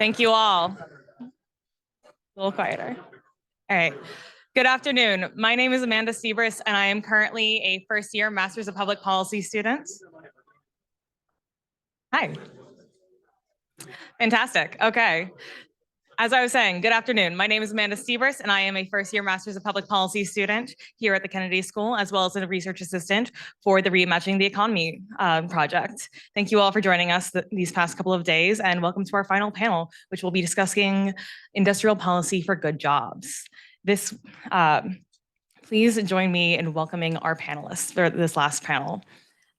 Thank you all. A little quieter. All right. Good afternoon. My name is Amanda Siebris, and I am currently a first-year Masters of Public Policy student. Hi. Fantastic. Okay. As I was saying, good afternoon. My name is Amanda Siebris, and I am a first-year Masters of Public Policy student here at the Kennedy School, as well as a research assistant for the Reimagining the Economy Project. Thank you all for joining us these past couple of days, and welcome to our final panel, which will be discussing industrial policy for good jobs. Please join me in welcoming our panelists for this last panel.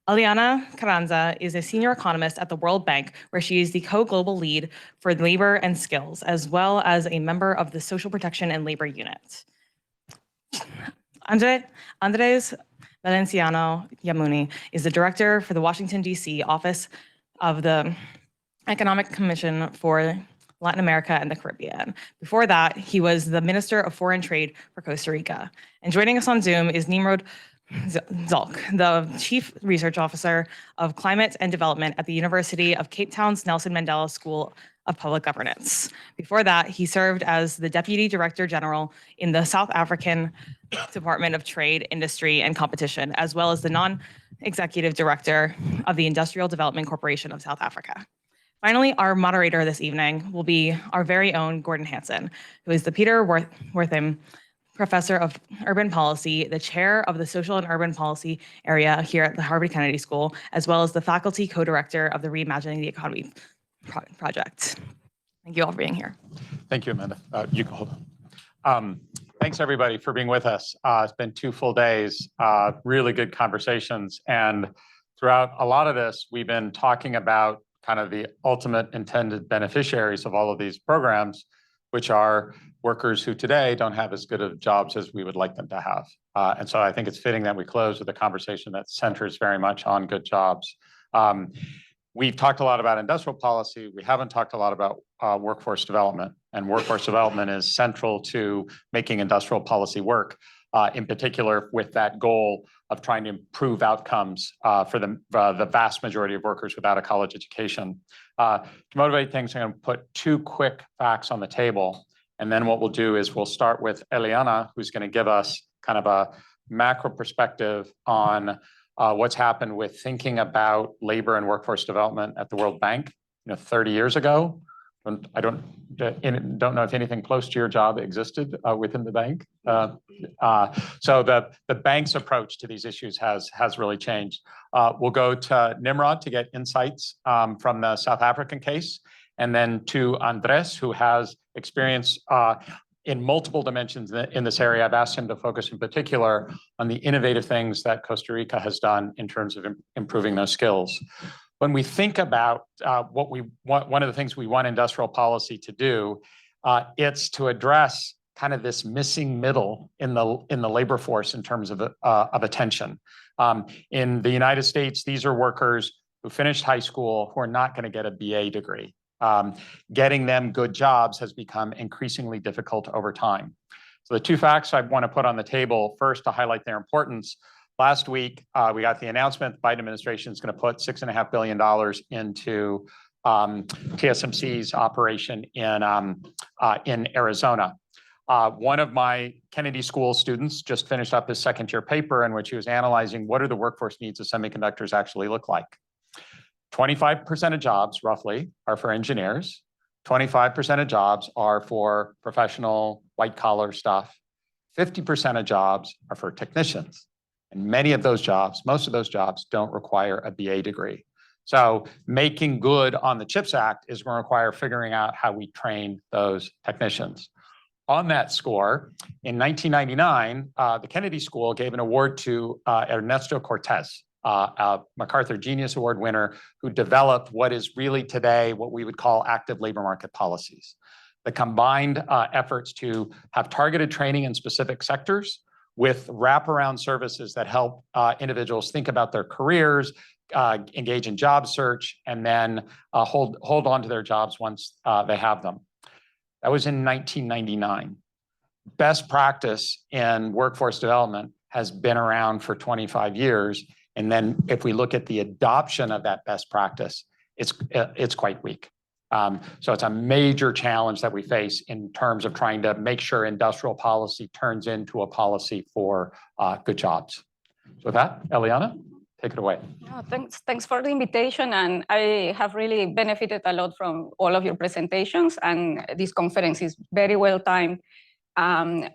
Eliana Carranza is a senior economist at the World Bank, where she is the co-global lead for labor and skills, as well as a member of the Social Protection and Labor Unit. Andres Valenciano Yamuni is the director for the Washington, D.C. Office of the Economic Commission for Latin America and the Caribbean. Before that, he was the Minister of Foreign Trade for Costa Rica. And joining us on Zoom is Nimrod Kalk, the Chief Research Officer of Climate and Development at the University of Cape Town's Nelson Mandela School of Public Governance. Before that, he served as the Deputy Director General in the South African Department of Trade, Industry, and Competition, as well as the Non-Executive Director of the Industrial Development Corporation of South Africa. Finally, our moderator this evening will be our very own Gordon Hanson, who is the Peter Wertheim Professor of Urban Policy, the Chair of the Social and Urban Policy area here at the Harvard Kennedy School, as well as the Faculty Co-Director of the Reimagining the Economy Project. Thank you all for being here. Thank you, Amanda. You can hold on. Thanks, everybody, for being with us. It's been 2 full days, really good conversations. And throughout a lot of this, we've been talking about kind of the ultimate intended beneficiaries of all of these programs, which are workers who today don't have as good of jobs as we would like them to have. And so I think it's fitting that we close with a conversation that centers very much on good jobs. We've talked a lot about industrial policy. We haven't talked a lot about workforce development. And workforce development is central to making industrial policy work, in particular with that goal of trying to improve outcomes for the vast majority of workers without a college education. To motivate things, I'm going to put 2 quick facts on the table. And then what we'll do is we'll start with Eliana, who's going to give us kind of a macro perspective on what's happened with thinking about labor and workforce development at the World Bank, 30 years ago. I don't know if anything close to your job existed within the bank. So the bank's approach to these issues has really changed. We'll go to Nimrod to get insights from the South African case, and then to Andres, who has experience in multiple dimensions in this area. I've asked him to focus in particular on the innovative things that Costa Rica has done in terms of improving those skills. When we think about what we want, one of the things we want industrial policy to do, it's to address kind of this missing middle in the labor force in terms of attention. In the United States, these are workers who finished high school who are not going to get a BA degree. Getting them good jobs has become increasingly difficult over time. So the 2 facts I want to put on the table, first to highlight their importance. Last week, we got the announcement the Biden administration is going to put $6.5 billion into TSMC's operation in Arizona. One of my Kennedy School students just finished up his 2nd-year paper in which he was analyzing what do the workforce needs of semiconductors actually look like. 25% of jobs, roughly, are for engineers. 25% of jobs are for professional white-collar stuff. 50% of jobs are for technicians. And many of those jobs, most of those jobs, don't require a BA degree. So making good on the CHIPS Act is going to require figuring out how we train those technicians. On that score, in 1999, the Kennedy School gave an award to Ernesto Cortés, a MacArthur Genius Award winner who developed what is really today what we would call active labor market policies. The combined efforts to have targeted training in specific sectors with wraparound services that help individuals think about their careers, engage in job search, and then hold on to their jobs once they have them. That was in 1999. Best practice in workforce development has been around for 25 years. And then if we look at the adoption of that best practice, it's quite weak. So it's a major challenge that we face in terms of trying to make sure industrial policy turns into a policy for good jobs. So with that, Eliana, take it away. Thanks for the invitation. And I have really benefited a lot from all of your presentations. And this conference is very well timed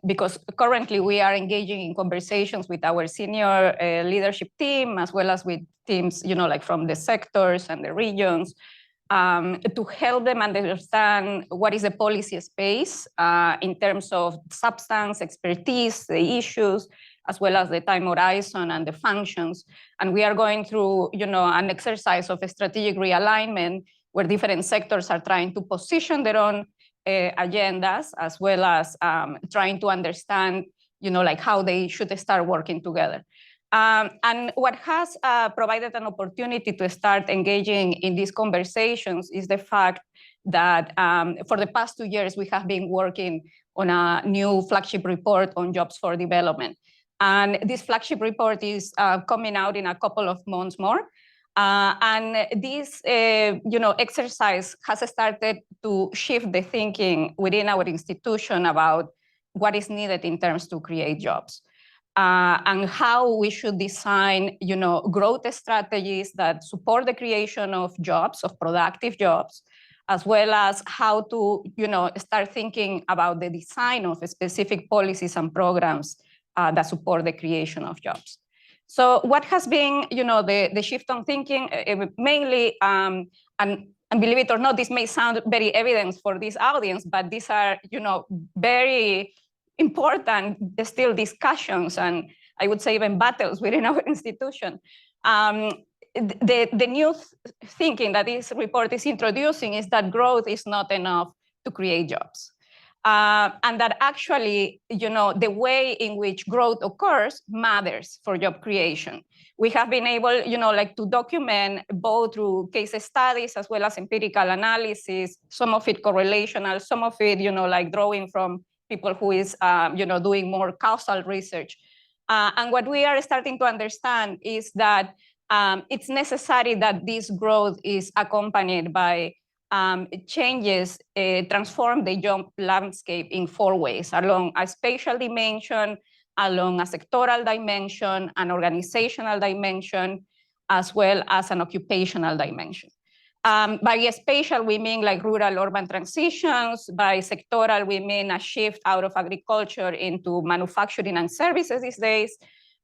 because currently we are engaging in conversations with our senior leadership team, as well as with teams, like from the sectors and the regions, to help them understand what is the policy space in terms of substance, expertise, the issues, as well as the time horizon and the functions. And we are going through, an exercise of a strategic realignment where different sectors are trying to position their own agendas, as well as trying to understand, how they should start working together. And what has provided an opportunity to start engaging in these conversations is the fact that for the past 2 years, we have been working on a new flagship report on jobs for development. And this flagship report is coming out in a couple of months more. And this exercise has started to shift the thinking within our institution about what is needed in terms to create jobs. And how we should design, growth strategies that support the creation of jobs, of productive jobs, as well as how to, start thinking about the design of specific policies and programs that support the creation of jobs. So what has been, the shift on thinking, mainly, and believe it or not, this may sound very evident for this audience, but these are, very important still discussions, and I would say even battles within our institution. The new thinking that this report is introducing is that growth is not enough to create jobs. And that actually, the way in which growth occurs matters for job creation. We have been able, to document both through case studies as well as empirical analysis, some of it correlational, some of it, drawing from people who is, doing more causal research. And what we are starting to understand is that it's necessary that this growth is accompanied by changes, transform the job landscape in 4 ways: along a spatial dimension, along a sectoral dimension, an organizational dimension, as well as an occupational dimension. By spatial, we mean like rural-urban transitions. By sectoral, we mean a shift out of agriculture into manufacturing and services these days.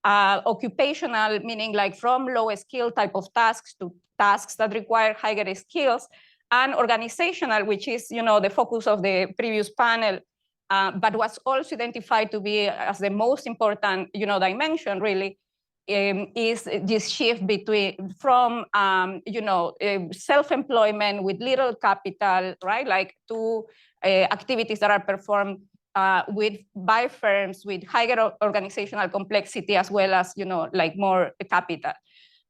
Occupational, meaning like from low-skill type of tasks to tasks that require higher skills. And organizational, which is, the focus of the previous panel, but was also identified to be as the most important, dimension, really, is this shift from self-employment with little capital, right, like to activities that are performed by firms with higher organizational complexity, as well as like more capital.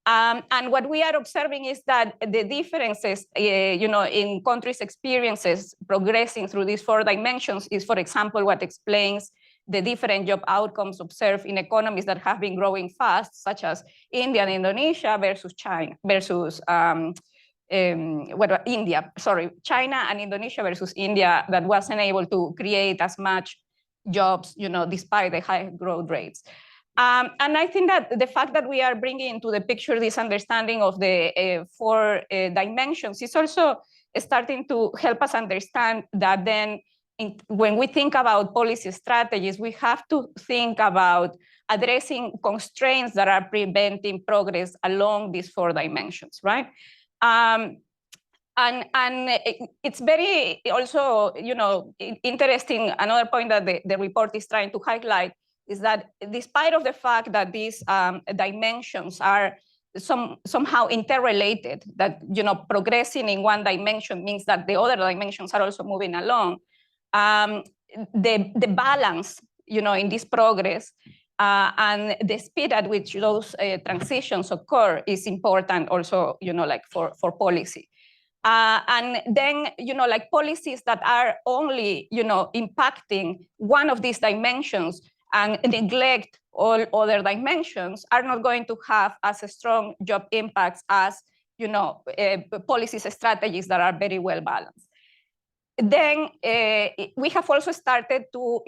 And what we are observing is that the differences, in countries' experiences progressing through these 4 dimensions is, for example, what explains the different job outcomes observed in economies that have been growing fast, such as India and Indonesia versus China, versus China and Indonesia versus India, that wasn't able to create as much jobs, despite the high growth rates. And I think that the fact that we are bringing into the picture this understanding of the 4 dimensions is also starting to help us understand that then when we think about policy strategies, we have to think about addressing constraints that are preventing progress along these 4 dimensions, right? And it's very also, interesting. Another point that the report is trying to highlight is that despite of the fact that these dimensions are somehow interrelated, that progressing in one dimension means that the other dimensions are also moving along, the balance in this progress and the speed at which those transitions occur is important also like for policy. And then like policies that are only impacting one of these dimensions and neglect all other dimensions are not going to have as strong job impacts as policies strategies that are very well balanced. Then we have also started to,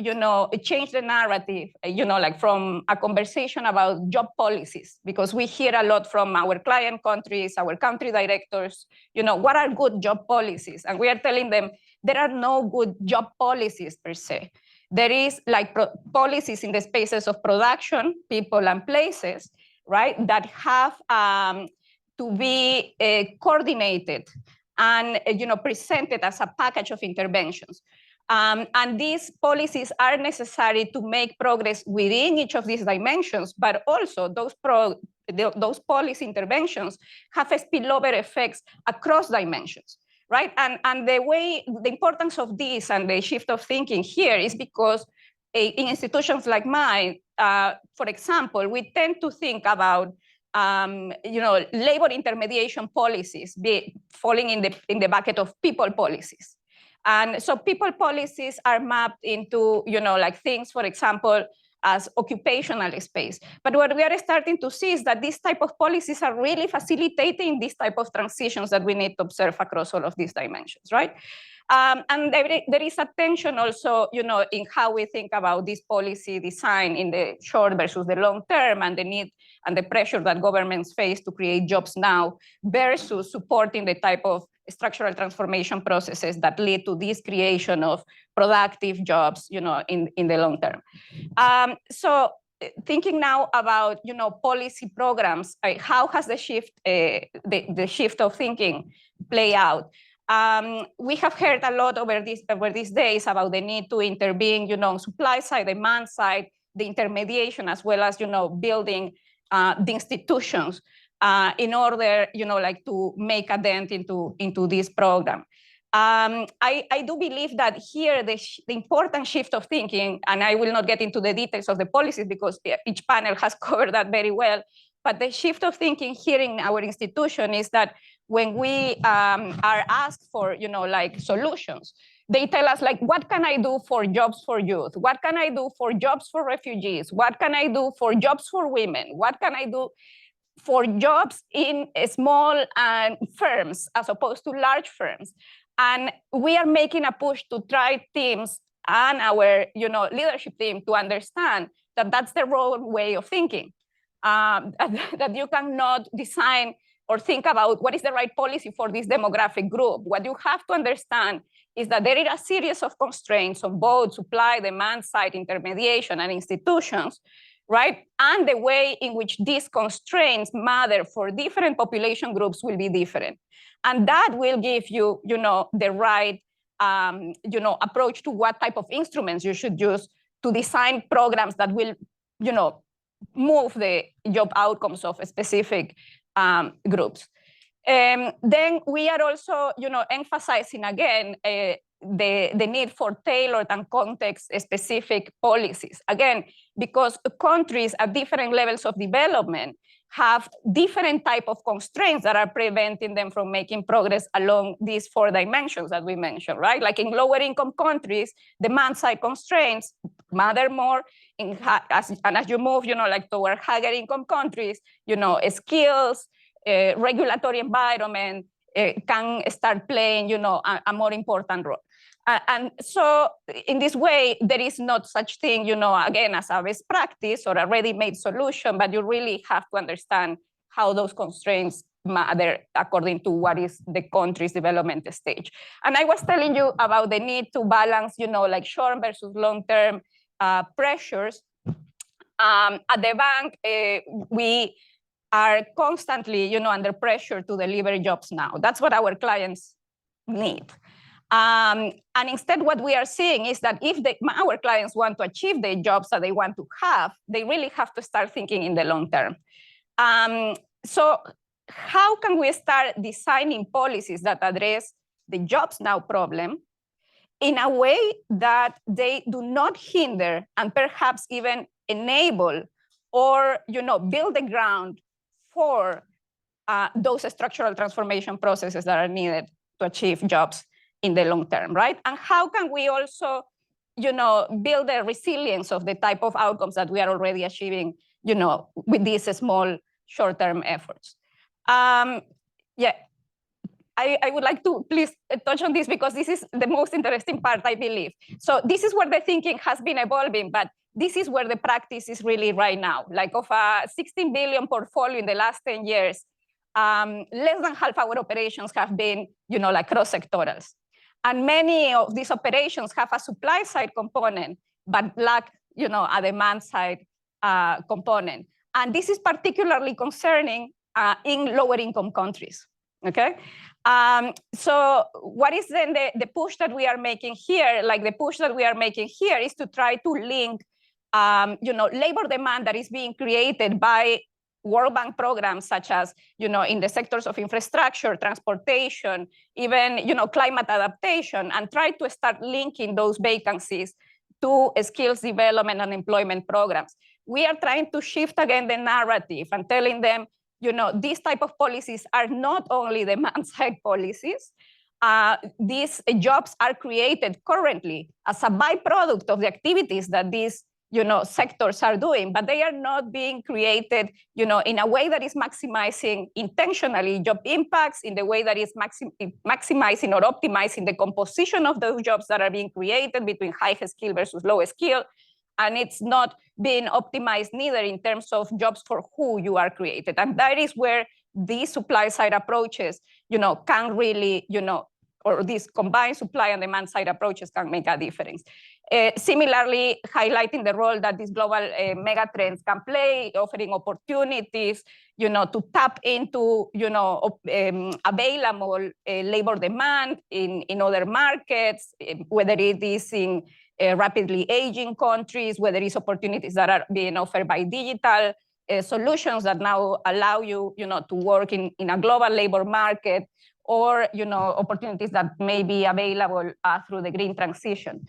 change the narrative, like from a conversation about job policies, because we hear a lot from our client countries, our country directors, what are good job policies? And we are telling them there are no good job policies per se. There is like policies in the spaces of production, people and places, right, that have to be coordinated and presented as a package of interventions. And these policies are necessary to make progress within each of these dimensions, but also those policy interventions have spillover effects across dimensions, right? And the importance of this and the shift of thinking here is because in institutions like mine, for example, we tend to think about labor intermediation policies falling in the bucket of people policies. And so people policies are mapped into, like things, for example, as occupational space. But what we are starting to see is that these type of policies are really facilitating these type of transitions that we need to observe across all of these dimensions, right? And there is a tension also, in how we think about this policy design in the short versus the long term, and the need and the pressure that governments face to create jobs now versus supporting the type of structural transformation processes that lead to this creation of productive jobs, in the long term. So thinking now about, policy programs, how has the shift, the shift of thinking play out? We have heard a lot over these days about the need to intervene, on supply side, demand side, the intermediation, as well as, building the institutions in order, like to make a dent into this program. I do believe that here the important shift of thinking, and I will not get into the details of the policies because each panel has covered that very well, but the shift of thinking here in our institution is that when we are asked for, like solutions, they tell us like, what can I do for jobs for youth? What can I do for jobs for refugees? What can I do for jobs for women? What can I do for jobs in small firms as opposed to large firms? And we are making a push to try teams and our leadership team to understand that that's the wrong way of thinking, that you cannot design or think about what is the right policy for this demographic group. What you have to understand is that there is a series of constraints on both supply, demand side, intermediation, and institutions, right? And the way in which these constraints matter for different population groups will be different. And that will give you, the right, approach to what type of instruments you should use to design programs that will, move the job outcomes of specific groups. Then we are also, emphasizing again the need for tailored and context-specific policies. Again, because countries at different levels of development have different type of constraints that are preventing them from making progress along these 4 dimensions that we mentioned, right? Like in lower income countries, demand side constraints matter more. As you move, like toward higher income countries, skills, regulatory environment can start playing, a more important role. And so in this way, there is not such thing, again, as a best practice or a ready-made solution, but you really have to understand how those constraints matter according to what is the country's development stage. And I was telling you about the need to balance, like short versus long-term pressures. At the bank, we are constantly, under pressure to deliver jobs now. That's what our clients need. And instead, what we are seeing is that if our clients want to achieve the jobs that they want to have, they really have to start thinking in the long term. So how can we start designing policies that address the jobs now problem in a way that they do not hinder and perhaps even enable or build the ground for those structural transformation processes that are needed to achieve jobs in the long term, right? And how can we also, build the resilience of the type of outcomes that we are already achieving, with these small short-term efforts? Yeah, I would like to please touch on this because this is the most interesting part, I believe. So this is where the thinking has been evolving, but this is where the practice is really right now. Like of a 16 billion portfolio in the last 10 years, less than half our operations have been, like cross-sectorals. And many of these operations have a supply side component, but lack, a demand side component. And this is particularly concerning in lower income countries, okay? So what is then the push that we are making here? Like the push that we are making here is to try to link, labor demand that is being created by World Bank programs such as, in the sectors of infrastructure, transportation, even, climate adaptation, and try to start linking those vacancies to skills development and employment programs. We are trying to shift again the narrative and telling them, these type of policies are not only demand-side policies. These jobs are created currently as a byproduct of the activities that these sectors are doing, but they are not being created in a way that is maximizing intentionally job impacts, in the way that is maximizing or optimizing the composition of those jobs that are being created between high skill versus low skill. And it's not being optimized neither in terms of jobs for who you are created. And that is where these supply side approaches, can really, or these combined supply and demand side approaches can make a difference. Similarly, highlighting the role that these global megatrends can play, offering opportunities, to tap into, available labor demand in other markets, whether it is in rapidly aging countries, whether it's opportunities that are being offered by digital solutions that now allow you, to work in a global labor market, or opportunities that may be available through the green transition.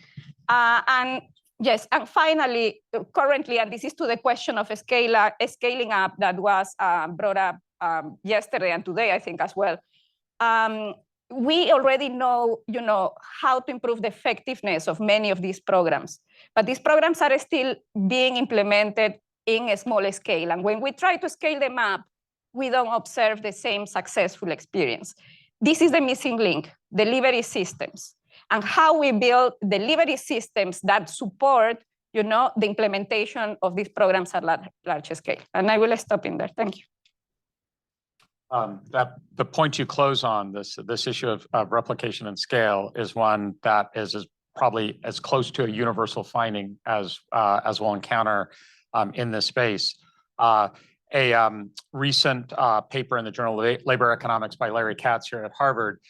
And yes, and finally, currently, and this is to the question of scaling up that was brought up yesterday and today, I think as well. We already know, how to improve the effectiveness of many of these programs, but these programs are still being implemented in a small scale. And when we try to scale them up, we don't observe the same successful experience. This is the missing link, delivery systems, and how we build delivery systems that support, the implementation of these programs at large scale. And I will stop in there. Thank you. The point you close on, this issue of replication and scale, is one that is probably as close to a universal finding as we'll encounter in this space. A recent paper in the Journal of Labor Economics by Larry Katz here at Harvard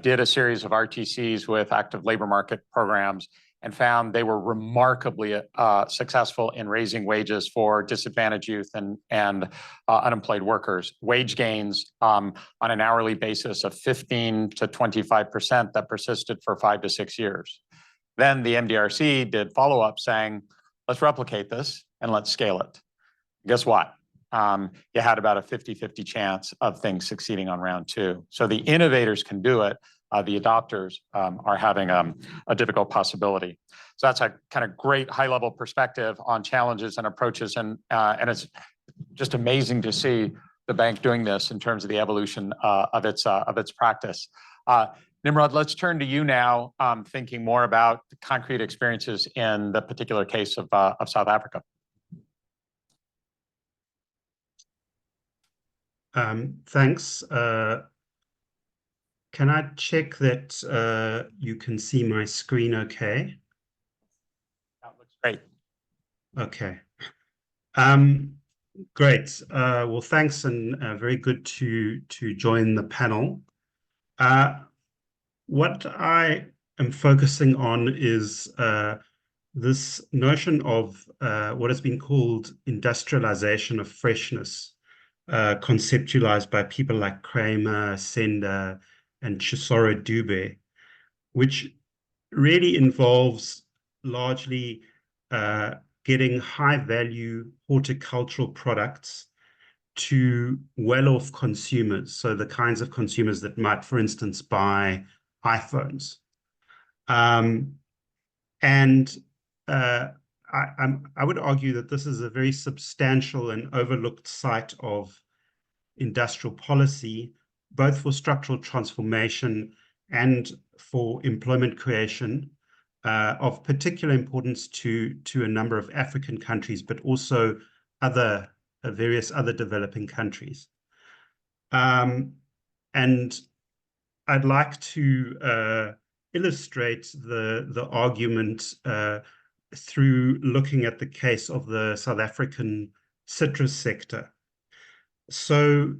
did a series of RTCs with active labor market programs and found they were remarkably successful in raising wages for disadvantaged youth and unemployed workers. Wage gains on an hourly basis of 15 to 25% that persisted for 5 to 6 years. Then the MDRC did follow-up saying, let's replicate this and let's scale it. Guess what? You had about a 50-50 chance of things succeeding on round 2. So the innovators can do it. The adopters are having a difficult possibility. So that's a kind of great high-level perspective on challenges and approaches, and it's just amazing to see the bank doing this in terms of the evolution of its practice. Nimrod, let's turn to you now, thinking more about the concrete experiences in the particular case of South Africa. Thanks. Can I check that you can see my screen okay? That looks great. Okay. Great. Well, thanks, and very good to join the panel. What I am focusing on is this notion of what has been called industrialization of freshness, conceptualized by people like Kramer, Sender, and Chisora Dube, which really involves largely getting high-value horticultural products to well-off consumers, so the kinds of consumers that might, for instance, buy iPhones. I would argue that this is a very substantial and overlooked site of industrial policy, both for structural transformation and for employment creation, of particular importance to a number of African countries, but also various other developing countries. And I'd like to illustrate the argument through looking at the case of the South African citrus sector. So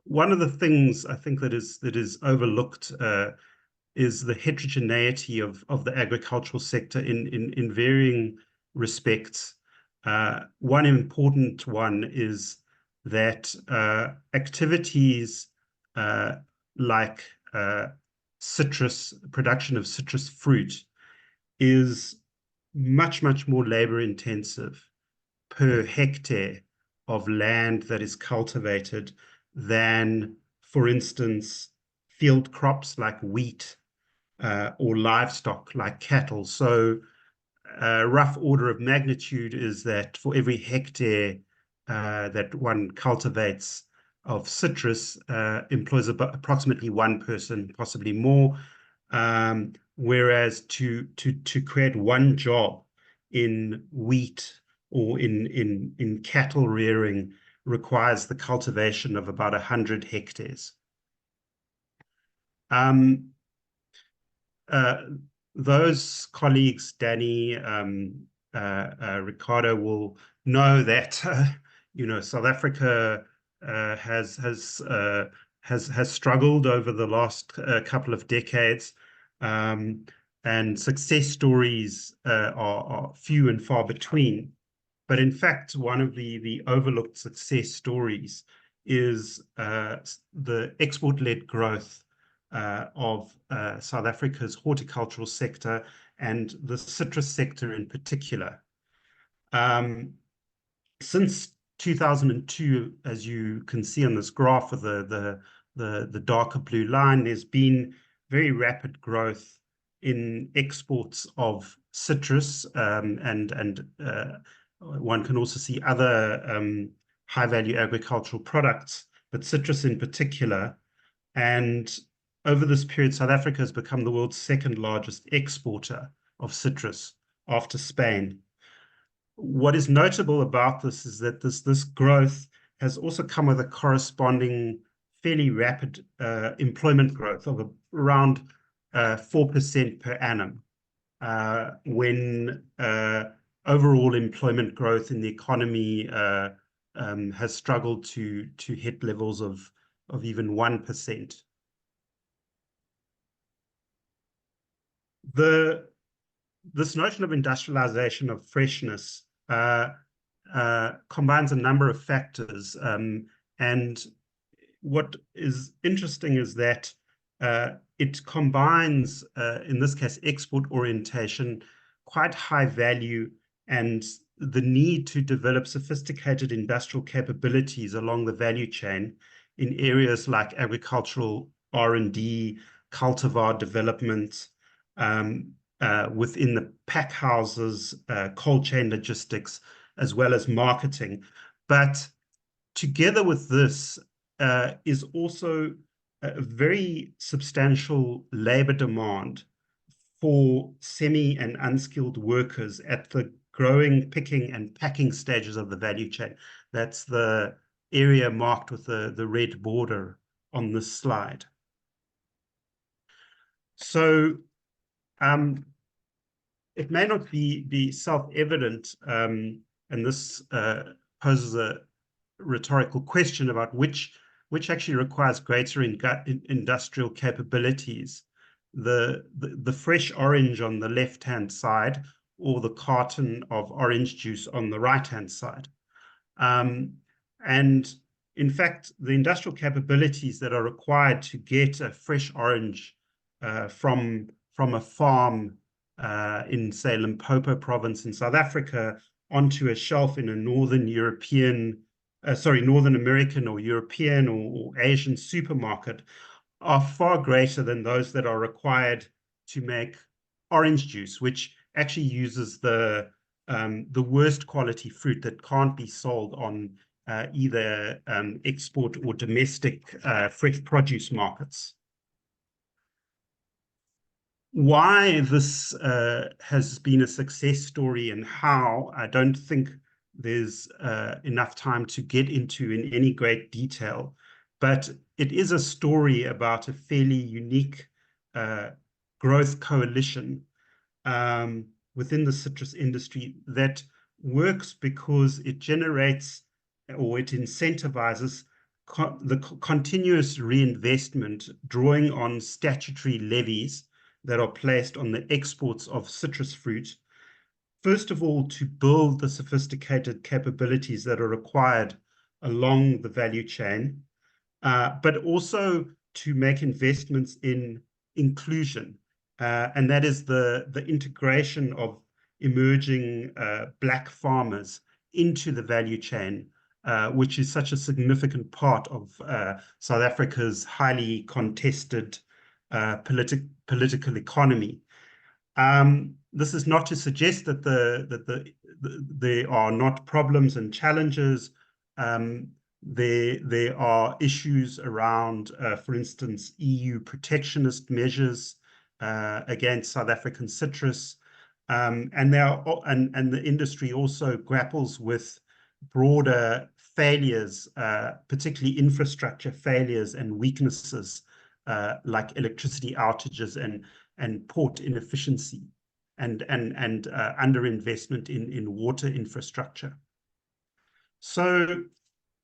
one of the things I think that is overlooked is the heterogeneity of the agricultural sector in varying respects. One important one is that activities like production of citrus fruit is much more labor intensive per hectare of land that is cultivated than, for instance, field crops like wheat or livestock like cattle. So a rough order of magnitude is that for every hectare that one cultivates of citrus employs approximately one person, possibly more, whereas to create one job in wheat or in cattle rearing requires the cultivation of about 100 hectares. Those colleagues, Danny, Ricardo, will know that South Africa has struggled over the last couple of decades, and success stories are few and far between. But in fact, one of the overlooked success stories is the export-led growth of South Africa's horticultural sector and the citrus sector in particular. Since 2002, as you can see on this graph with the darker blue line, there's been very rapid growth in exports of citrus, and one can also see other high-value agricultural products, but citrus in particular. And over this period, South Africa has become the world's second largest exporter of citrus after Spain. What is notable about this is that this growth has also come with a corresponding fairly rapid employment growth of around 4% per annum, when overall employment growth in the economy has struggled to hit levels of even 1%. This notion of industrialization of freshness combines a number of factors, and what is interesting is that it combines, in this case, export orientation, quite high value, and the need to develop sophisticated industrial capabilities along the value chain in areas like agricultural R&D, cultivar development, within the pack houses, cold chain logistics, as well as marketing. But together with this is also a very substantial labor demand for semi and unskilled workers at the growing, picking and packing stages of the value chain. That's the area marked with the red border on this slide. So it may not be self-evident, and this poses a rhetorical question about which actually requires greater industrial capabilities, the fresh orange on the left-hand side or the carton of orange juice on the right-hand side. And in fact, the industrial capabilities that are required to get a fresh orange from a farm in, say, Limpopo province in South Africa onto a shelf in a Northern American or European or Asian supermarket are far greater than those that are required to make orange juice, which actually uses the worst quality fruit that can't be sold on either export or domestic fresh produce markets. Why this has been a success story and how, I don't think there's enough time to get into in any great detail, but it is a story about a fairly unique growth coalition within the citrus industry that works because it generates or it incentivizes the continuous reinvestment, drawing on statutory levies that are placed on the exports of citrus fruit, first of all, to build the sophisticated capabilities that are required along the value chain, but also to make investments in inclusion. And that is the integration of emerging Black farmers into the value chain, which is such a significant part of South Africa's highly contested political economy. This is not to suggest that there are not problems and challenges. There are issues around, for instance, EU protectionist measures against South African citrus, and the industry also grapples with broader failures, particularly infrastructure failures and weaknesses like electricity outages and port inefficiency and underinvestment in water infrastructure. So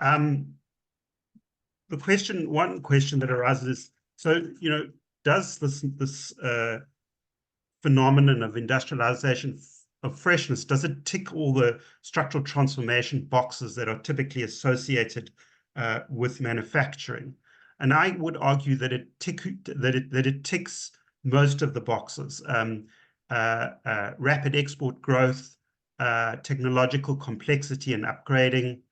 one question that arises is, so, you know, does this phenomenon of industrialization of freshness, does it tick all the structural transformation boxes that are typically associated with manufacturing? And I would argue that it ticks most of the boxes. Rapid export growth, technological complexity and upgrading,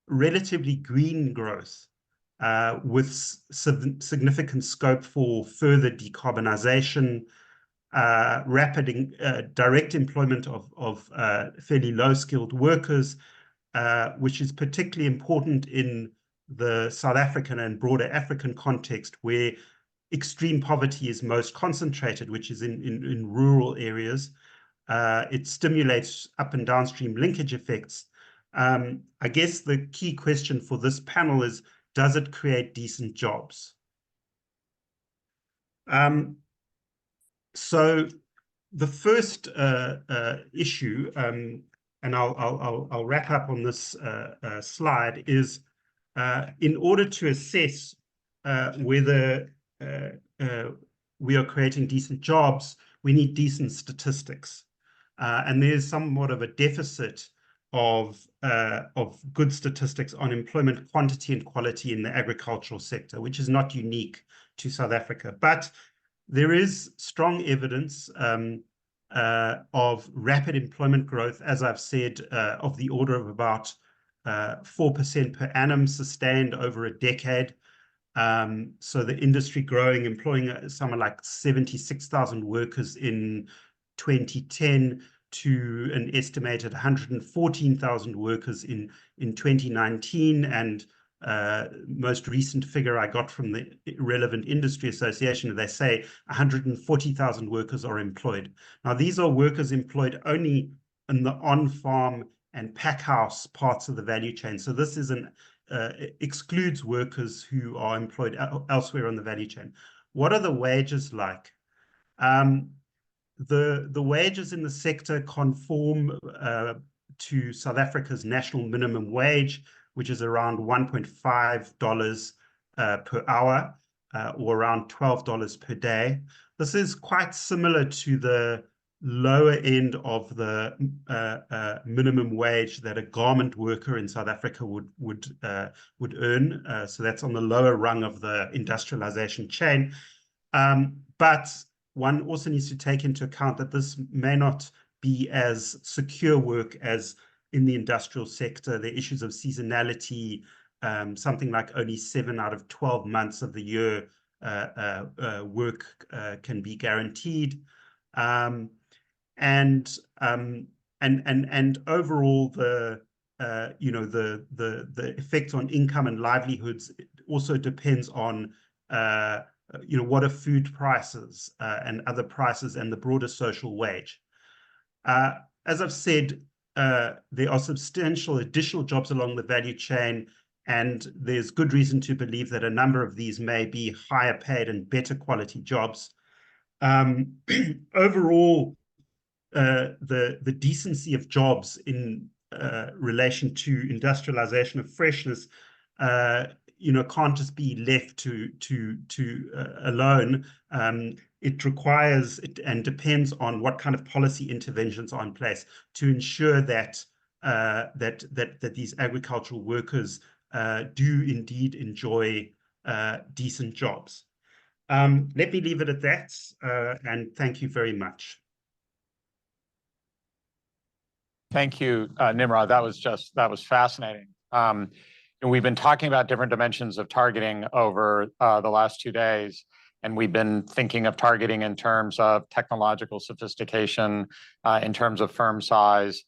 relatively green growth with significant scope for further decarbonization, rapid direct employment of fairly low-skilled workers, which is particularly important in the South African and broader African context, where extreme poverty is most concentrated, which is in rural areas. It stimulates up and downstream linkage effects. I guess the key question for this panel is, does it create decent jobs? So the first issue, and I'll wrap up on this slide, is in order to assess whether we are creating decent jobs, we need decent statistics. And there's somewhat of a deficit of good statistics on employment quantity and quality in the agricultural sector, which is not unique to South Africa. But there is strong evidence of rapid employment growth, as I've said, of the order of about 4% per annum sustained over a decade. So the industry growing, employing something like 76,000 workers in 2010 to an estimated 114,000 workers in 2019. And most recent figure I got from the relevant industry association, they say 140,000 workers are employed. Now, these are workers employed only in the on-farm and pack house parts of the value chain. So this is excludes workers who are employed elsewhere on the value chain. What are the wages like? The wages in the sector conform to South Africa's national minimum wage, which is around $1.5 per hour, or around $12 per day. This is quite similar to the lower end of the minimum wage that a garment worker in South Africa would earn. So that's on the lower rung of the industrialization chain. But one also needs to take into account that this may not be as secure work as in the industrial sector. The issues of seasonality, something like only 7 out of 12 months of the year work can be guaranteed. And overall, the effect on income and livelihoods also depends on what are food prices and other prices and the broader social wage. As I've said, there are substantial additional jobs along the value chain, and there's good reason to believe that a number of these may be higher paid and better quality jobs. Overall, the decency of jobs in relation to industrialization of freshness, can't just be left to alone. It requires and depends on what kind of policy interventions are in place to ensure that that these agricultural workers do indeed enjoy decent jobs. Let me leave it at that, and thank you very much. Thank you, Nimrod. That was fascinating. And we've been talking about different dimensions of targeting over the last 2 days, and we've been thinking of targeting in terms of technological sophistication, in terms of firm size,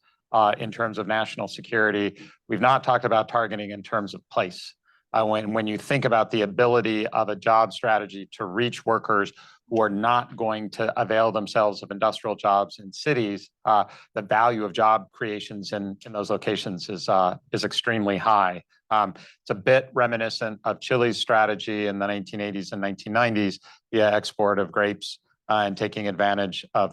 in terms of national security. We've not talked about targeting in terms of place. When you think about the ability of a job strategy to reach workers who are not going to avail themselves of industrial jobs in cities, the value of job creations in those locations is extremely high. It's a bit reminiscent of Chile's strategy in the 1980s and 1990s via export of grapes and taking advantage of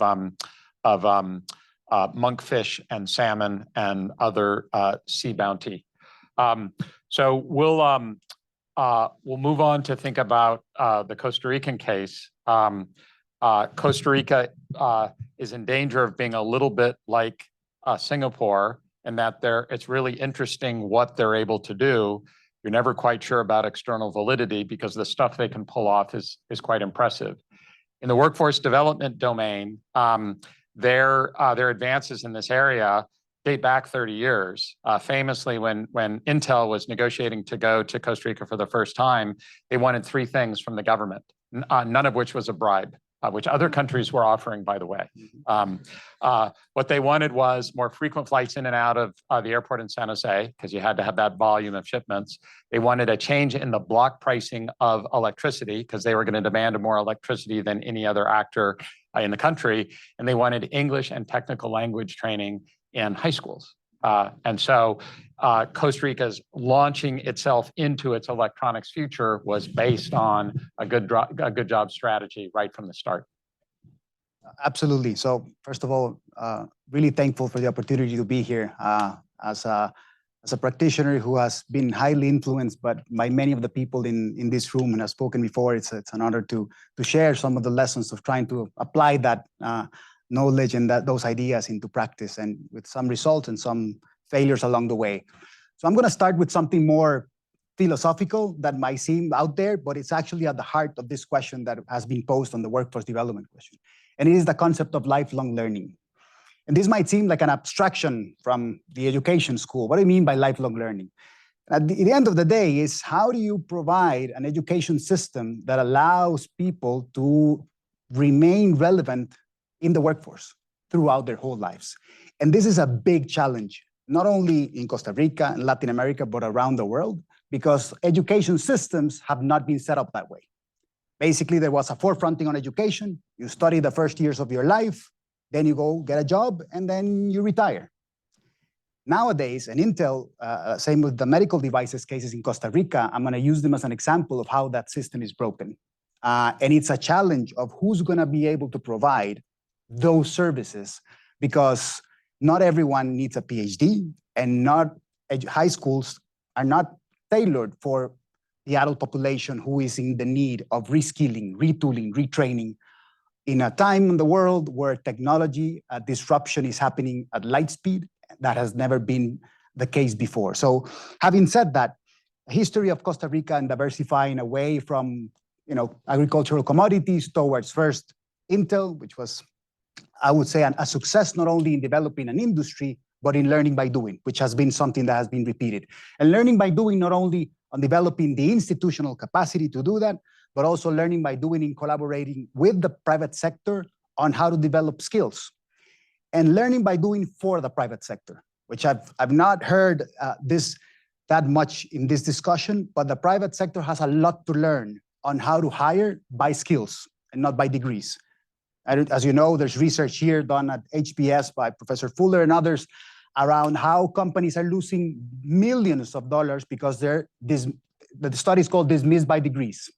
monkfish and salmon and other sea bounty. So we'll move on to think about the Costa Rican case. Costa Rica is in danger of being a little bit like Singapore, in that it's really interesting what they're able to do. You're never quite sure about external validity because the stuff they can pull off is quite impressive. In the workforce development domain, their advances in this area date back 30 years. Famously, when Intel was negotiating to go to Costa Rica for the first time, they wanted 3 things from the government, none of which was a bribe, which other countries were offering, by the way. What they wanted was more frequent flights in and out of the airport in San Jose, because you had to have that volume of shipments. They wanted a change in the block pricing of electricity, because they were going to demand more electricity than any other actor in the country. And they wanted English and technical language training in high schools. And so Costa Rica's launching itself into its electronics future was based on a good job strategy right from the start. Absolutely. So first of all, really thankful for the opportunity to be here as a practitioner who has been highly influenced by many of the people in this room and has spoken before. It's an honor to share some of the lessons of trying to apply that knowledge and those ideas into practice, and with some results and some failures along the way. So I'm going to start with something more philosophical that might seem out there, but it's actually at the heart of this question that has been posed on the workforce development question. And it is the concept of lifelong learning. And this might seem like an abstraction from the education school. What do you mean by lifelong learning? At the end of the day is, how do you provide an education system that allows people to remain relevant in the workforce throughout their whole lives? And this is a big challenge, not only in Costa Rica and Latin America, but around the world, because education systems have not been set up that way. Basically, there was a forefronting on education. You study the first years of your life, then you go get a job, and then you retire. Nowadays, and Intel, same with the medical devices cases in Costa Rica, I'm going to use them as an example of how that system is broken. And it's a challenge of who's going to be able to provide those services, because not everyone needs a PhD, and high schools are not tailored for the adult population who is in the need of reskilling, retooling, retraining in a time in the world where technology disruption is happening at light speed. That has never been the case before. So having said that, the history of Costa Rica and diversifying away from agricultural commodities towards first Intel, which was, I would say, a success not only in developing an industry, but in learning by doing, which has been something that has been repeated. And learning by doing not only on developing the institutional capacity to do that, but also learning by doing in collaborating with the private sector on how to develop skills. And learning by doing for the private sector, which I've not heard that much in this discussion, but the private sector has a lot to learn on how to hire by skills and not by degrees. And as you know, there's research here done at HBS by Professor Fuller and others around how companies are losing millions of dollars because the study is called dismissed by degrees,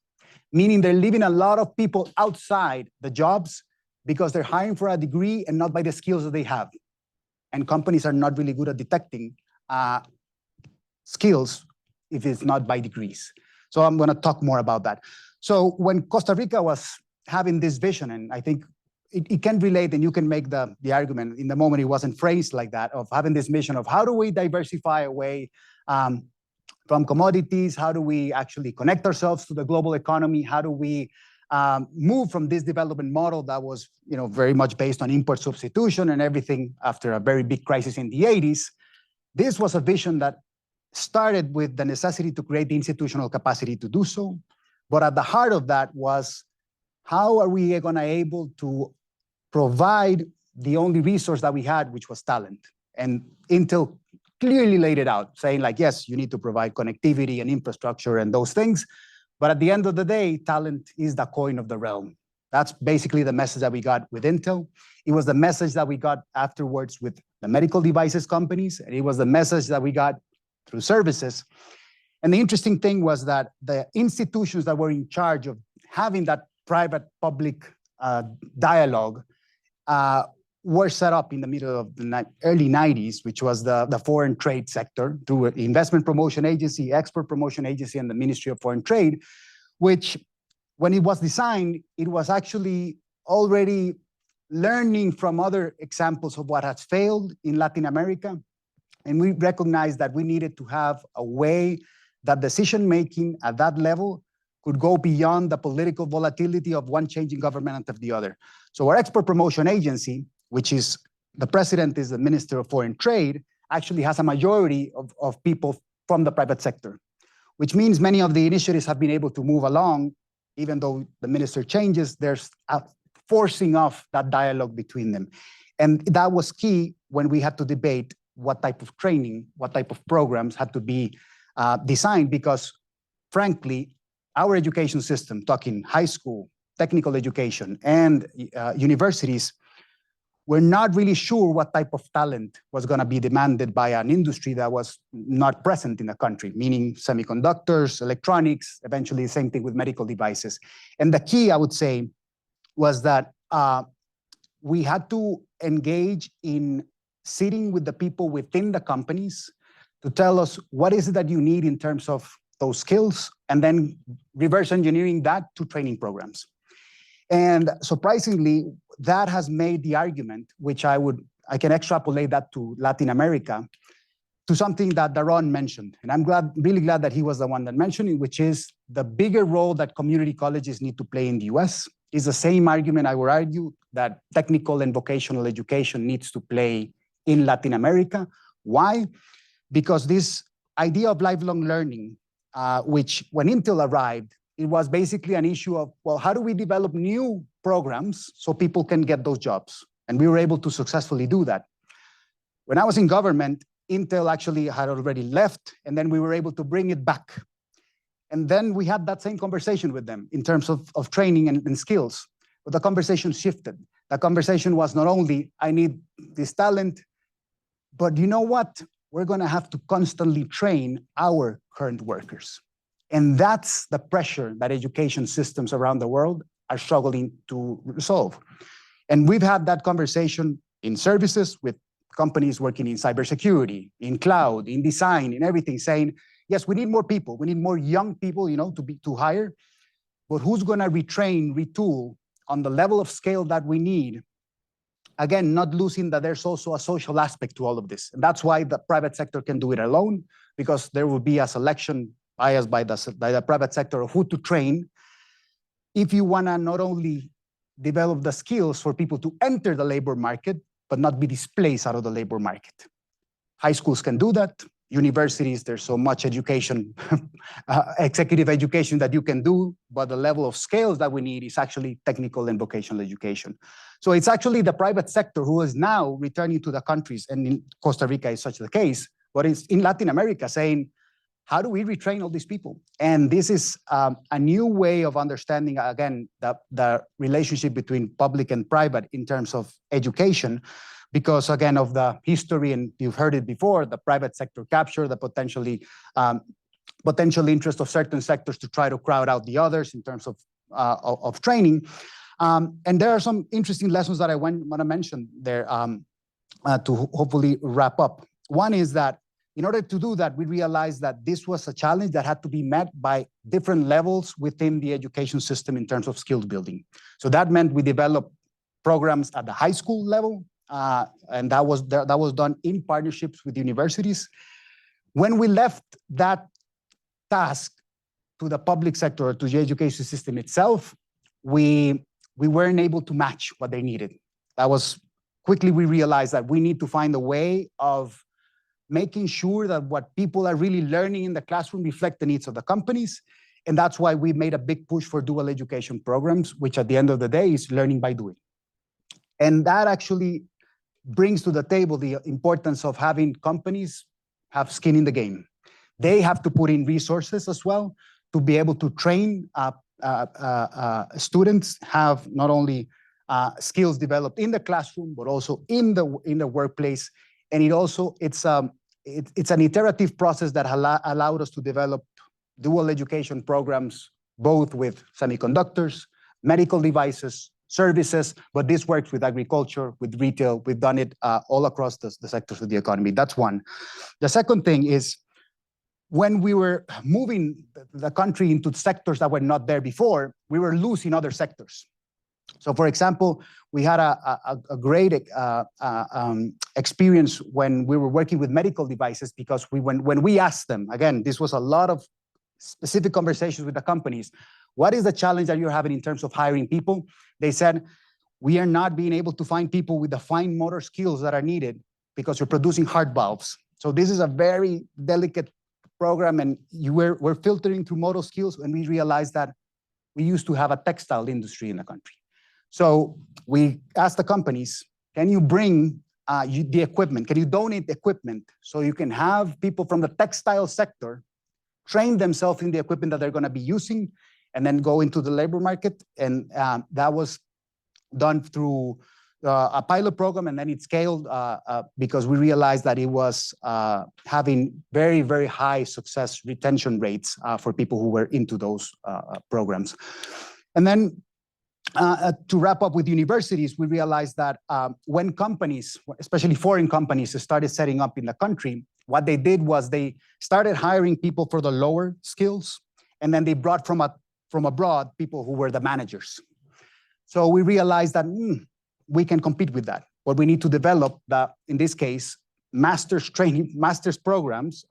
meaning they're leaving a lot of people outside the jobs because they're hiring for a degree and not by the skills that they have. And companies are not really good at detecting skills if it's not by degrees. So I'm going to talk more about that. So when Costa Rica was having this vision, and I think it can relate, and you can make the argument in the moment it wasn't phrased like that, of having this mission of how do we diversify away from commodities, how do we actually connect ourselves to the global economy, how do we move from this development model that was very much based on import substitution and everything after a very big crisis in the 80s. This was a vision that started with the necessity to create the institutional capacity to do so. But at the heart of that was, how are we going to able to provide the only resource that we had, which was talent? And Intel clearly laid it out, saying like, yes, you need to provide connectivity and infrastructure and those things. But at the end of the day, talent is the coin of the realm. That's basically the message that we got with Intel. It was the message that we got afterwards with the medical devices companies. And it was the message that we got through services. And the interesting thing was that the institutions that were in charge of having that private-public dialogue were set up in the middle of the early 90s, which was the foreign trade sector through the Investment Promotion Agency, Export Promotion Agency, and the Ministry of Foreign Trade, which when it was designed, it was actually already learning from other examples of what has failed in Latin America. And we recognized that we needed to have a way that decision-making at that level could go beyond the political volatility of one changing government after the other. So our Export Promotion Agency, which is the president is the Minister of Foreign Trade, actually has a majority of people from the private sector, which means many of the initiatives have been able to move along, even though the minister changes, there's a forcing off that dialogue between them. And that was key when we had to debate what type of training, what type of programs had to be designed, because frankly, our education system, talking high school, technical education, and universities, we're not really sure what type of talent was going to be demanded by an industry that was not present in the country, meaning semiconductors, electronics, eventually the same thing with medical devices. And the key, I would say, was that we had to engage in sitting with the people within the companies to tell us what is it that you need in terms of those skills, and then reverse engineering that to training programs. And surprisingly, that has made the argument, which I can extrapolate that to Latin America, to something that Daron mentioned. And I'm really glad that he was the one that mentioned it, which is the bigger role that community colleges need to play in the US is the same argument I would argue that technical and vocational education needs to play in Latin America. Why? Because this idea of lifelong learning, which when Intel arrived, it was basically an issue of, well, how do we develop new programs so people can get those jobs? And we were able to successfully do that. When I was in government, Intel actually had already left, and then we were able to bring it back. And then we had that same conversation with them in terms of training and skills. But the conversation shifted. The conversation was not only, I need this talent, but you know what? We're going to have to constantly train our current workers. And that's the pressure that education systems around the world are struggling to resolve. And we've had that conversation in services with companies working in cybersecurity, in cloud, in design, in everything, saying, yes, we need more people. We need more young people, to hire. But who's going to retrain, retool on the level of scale that we need? Again, not losing that there's also a social aspect to all of this. And that's why the private sector can do it alone, because there will be a selection bias by the private sector of who to train. If you want to not only develop the skills for people to enter the labor market, but not be displaced out of the labor market. High schools can do that. universities, there's so much education, executive education that you can do, but the level of scales that we need is actually technical and vocational education. So it's actually the private sector who is now returning to the countries, and in Costa Rica is such the case, but it's in Latin America saying, how do we retrain all these people? And this is a new way of understanding, again, the relationship between public and private in terms of education, because again, of the history, and you've heard it before, the private sector capture, the potential interest of certain sectors to try to crowd out the others in terms of training. And there are some interesting lessons that I want to mention there to hopefully wrap up. One is that in order to do that, we realized that this was a challenge that had to be met by different levels within the education system in terms of skills building. So that meant we developed programs at the high school level, and that was done in partnerships with universities. When we left that task to the public sector, to the education system itself, we weren't able to match what they needed. That was quickly we realized that we need to find a way of making sure that what people are really learning in the classroom reflect the needs of the companies. And that's why we made a big push for dual education programs, which at the end of the day is learning by doing. And that actually brings to the table the importance of having companies have skin in the game. They have to put in resources as well to be able to train students, have not only skills developed in the classroom, but also in the workplace. And it's an iterative process that allowed us to develop dual education programs, both with semiconductors, medical devices, services, but this works with agriculture, with retail. We've done it all across the sectors of the economy. That's one. The second thing is, when we were moving the country into sectors that were not there before, we were losing other sectors. So, for example, we had a great experience when we were working with medical devices, because when we asked them, again, this was a lot of specific conversations with the companies, what is the challenge that you're having in terms of hiring people? They said, we are not being able to find people with the fine motor skills that are needed because we're producing heart valves. So this is a very delicate program, and we're filtering through motor skills, and we realized that we used to have a textile industry in the country. So we asked the companies, can you bring the equipment? Can you donate equipment so you can have people from the textile sector train themselves in the equipment that they're going to be using and then go into the labor market? And that was done through a pilot program, and then it scaled because we realized that it was having very, very high success retention rates for people who were into those programs. And then to wrap up with universities, we realized that when companies, especially foreign companies, started setting up in the country, what they did was they started hiring people for the lower skills, and then they brought from abroad people who were the managers. So we realized that we can compete with that, but we need to develop in this case, master's programs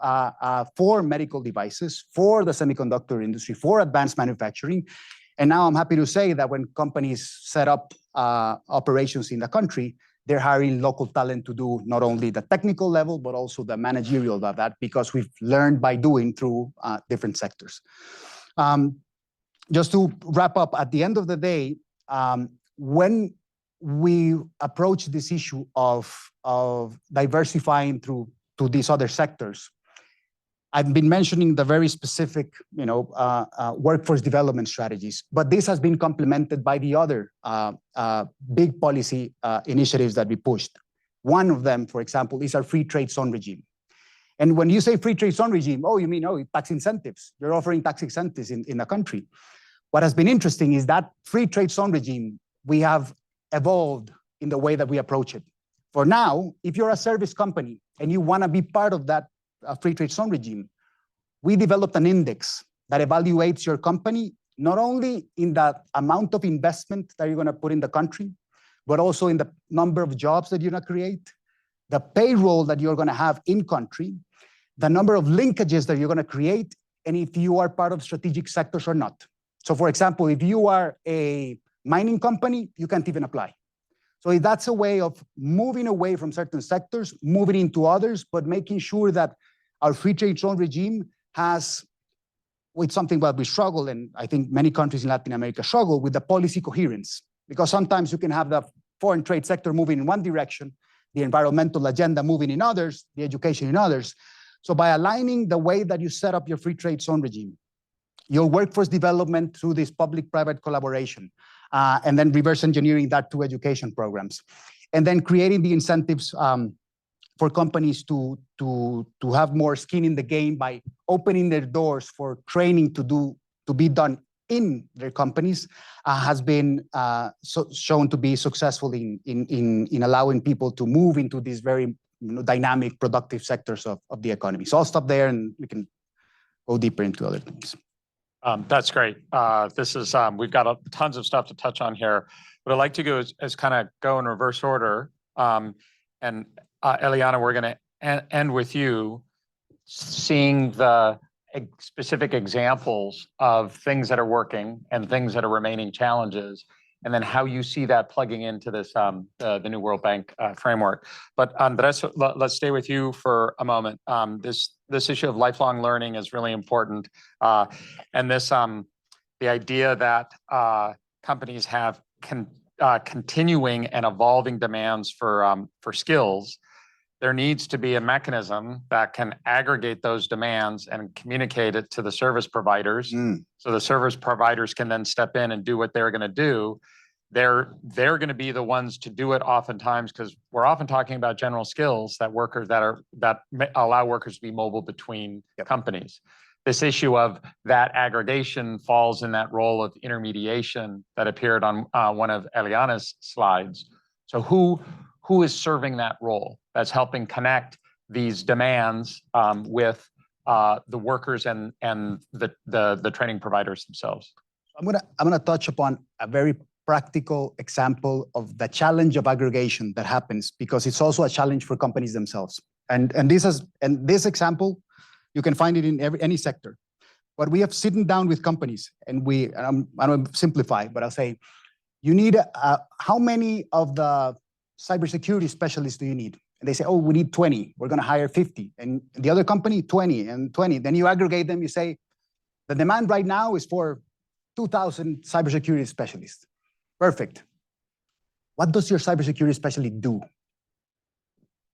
for medical devices, for the semiconductor industry, for advanced manufacturing. And now I'm happy to say that when companies set up operations in the country, they're hiring local talent to do not only the technical level, but also the managerial of that, because we've learned by doing through different sectors. Just to wrap up, at the end of the day, when we approach this issue of diversifying to these other sectors, I've been mentioning the very specific, workforce development strategies, but this has been complemented by the other big policy initiatives that we pushed. One of them, for example, is our free trade zone regime. And when you say free trade zone regime, you mean tax incentives. You're offering tax incentives in the country. What has been interesting is that free trade zone regime, we have evolved in the way that we approach it. For now, if you're a service company and you want to be part of that free trade zone regime, we developed an index that evaluates your company, not only in the amount of investment that you're going to put in the country, but also in the number of jobs that you're going to create, the payroll that you're going to have in country, the number of linkages that you're going to create, and if you are part of strategic sectors or not. So for example, if you are a mining company, you can't even apply. So that's a way of moving away from certain sectors, moving into others, but making sure that our free trade zone regime has, with something that we struggle, and I think many countries in Latin America struggle with, the policy coherence. Because sometimes you can have the foreign trade sector moving in one direction, the environmental agenda moving in others, the education in others. So by aligning the way that you set up your free trade zone regime, your workforce development through this public-private collaboration, and then reverse engineering that to education programs, and then creating the incentives for companies to have more skin in the game by opening their doors for training to be done in their companies, has been shown to be successful in allowing people to move into these very dynamic, productive sectors of the economy. So I'll stop there, and we can go deeper into other things. That's great. This is we've got tons of stuff to touch on here. What I'd like to do is kind of go in reverse order. And Eliana, we're going to end with you, seeing the specific examples of things that are working and things that are remaining challenges, and then how you see that plugging into this the new World Bank framework. But Andres, let's stay with you for a moment. This issue of lifelong learning is really important, and this the idea that companies have continuing and evolving demands for skills. There needs to be a mechanism that can aggregate those demands and communicate it to the service providers. So the service providers can then step in and do what they're going to do. They're going to be the ones to do it oftentimes, because we're often talking about general skills that allow workers to be mobile between companies. This issue of that aggregation falls in that role of intermediation that appeared on one of Eliana's slides. So who is serving that role that's helping connect these demands with the workers and the training providers themselves? I'm gonna touch upon a very practical example of the challenge of aggregation that happens, because it's also a challenge for companies themselves. And this example, you can find it in any sector. But we have sitting down with companies, and I don't simplify, but I'll say, you need how many of the cybersecurity specialists do you need? And they say, oh, we need 20. We're going to hire 50. And the other company, 20 and 20. Then you aggregate them. You say, the demand right now is for 2,000 cybersecurity specialists. Perfect. What does your cybersecurity specialist do?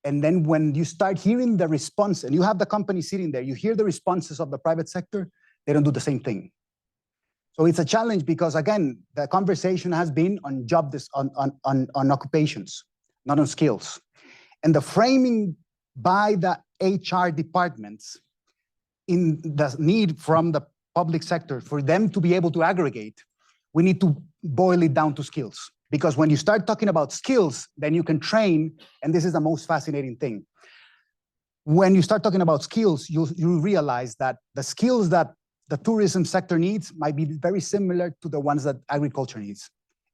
And then when you start hearing the response, and you have the company sitting there, you hear the responses of the private sector, they don't do the same thing. So it's a challenge, because again, the conversation has been on on occupations, not on skills. And the framing by the HR departments in the need from the public sector for them to be able to aggregate, we need to boil it down to skills. Because when you start talking about skills, then you can train, and this is the most fascinating thing. When you start talking about skills, you realize that the skills that the tourism sector needs might be very similar to the ones that agriculture needs.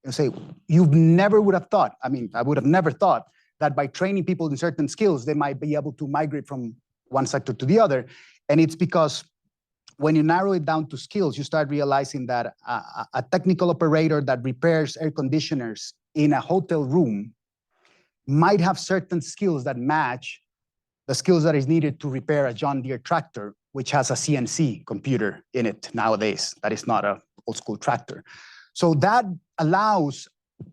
You say, you never would have thought, I would have never thought that by training people in certain skills, they might be able to migrate from one sector to the other. And it's because when you narrow it down to skills, you start realizing that a technical operator that repairs air conditioners in a hotel room might have certain skills that match the skills that is needed to repair a John Deere tractor, which has a CNC computer in it nowadays. That is not an old school tractor. So that allows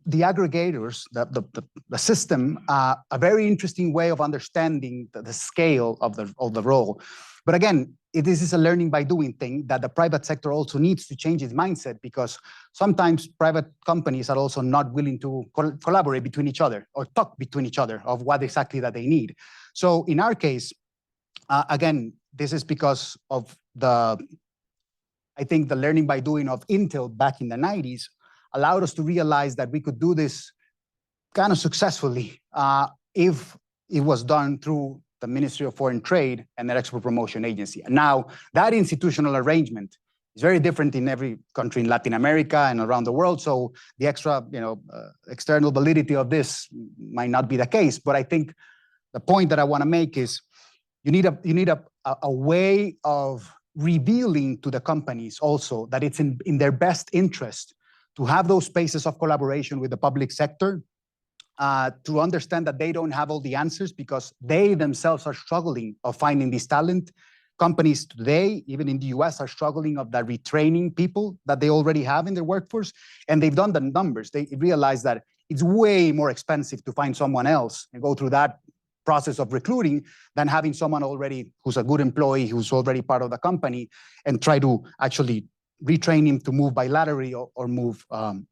the aggregators, the system, a very interesting way of understanding the scale of the role. But again, this is a learning by doing thing that the private sector also needs to change its mindset, because sometimes private companies are also not willing to collaborate between each other or talk between each other of what exactly that they need. So in our case, again, this is because of I think the learning by doing of Intel back in the 90s allowed us to realize that we could do this kind of successfully if it was done through the Ministry of Foreign Trade and the Export Promotion Agency. And now that institutional arrangement is very different in every country in Latin America and around the world. So the extra, external validity of this might not be the case. But I think the point that I want to make is you need a way of revealing to the companies also that it's in their best interest to have those spaces of collaboration with the public sector to understand that they don't have all the answers because they themselves are struggling of finding this talent. Companies today, even in the US, are struggling of that retraining people that they already have in their workforce. And they've done the numbers. They realize that it's way more expensive to find someone else and go through that process of recruiting than having someone already who's a good employee, who's already part of the company, and try to actually retrain him to move bilaterally or move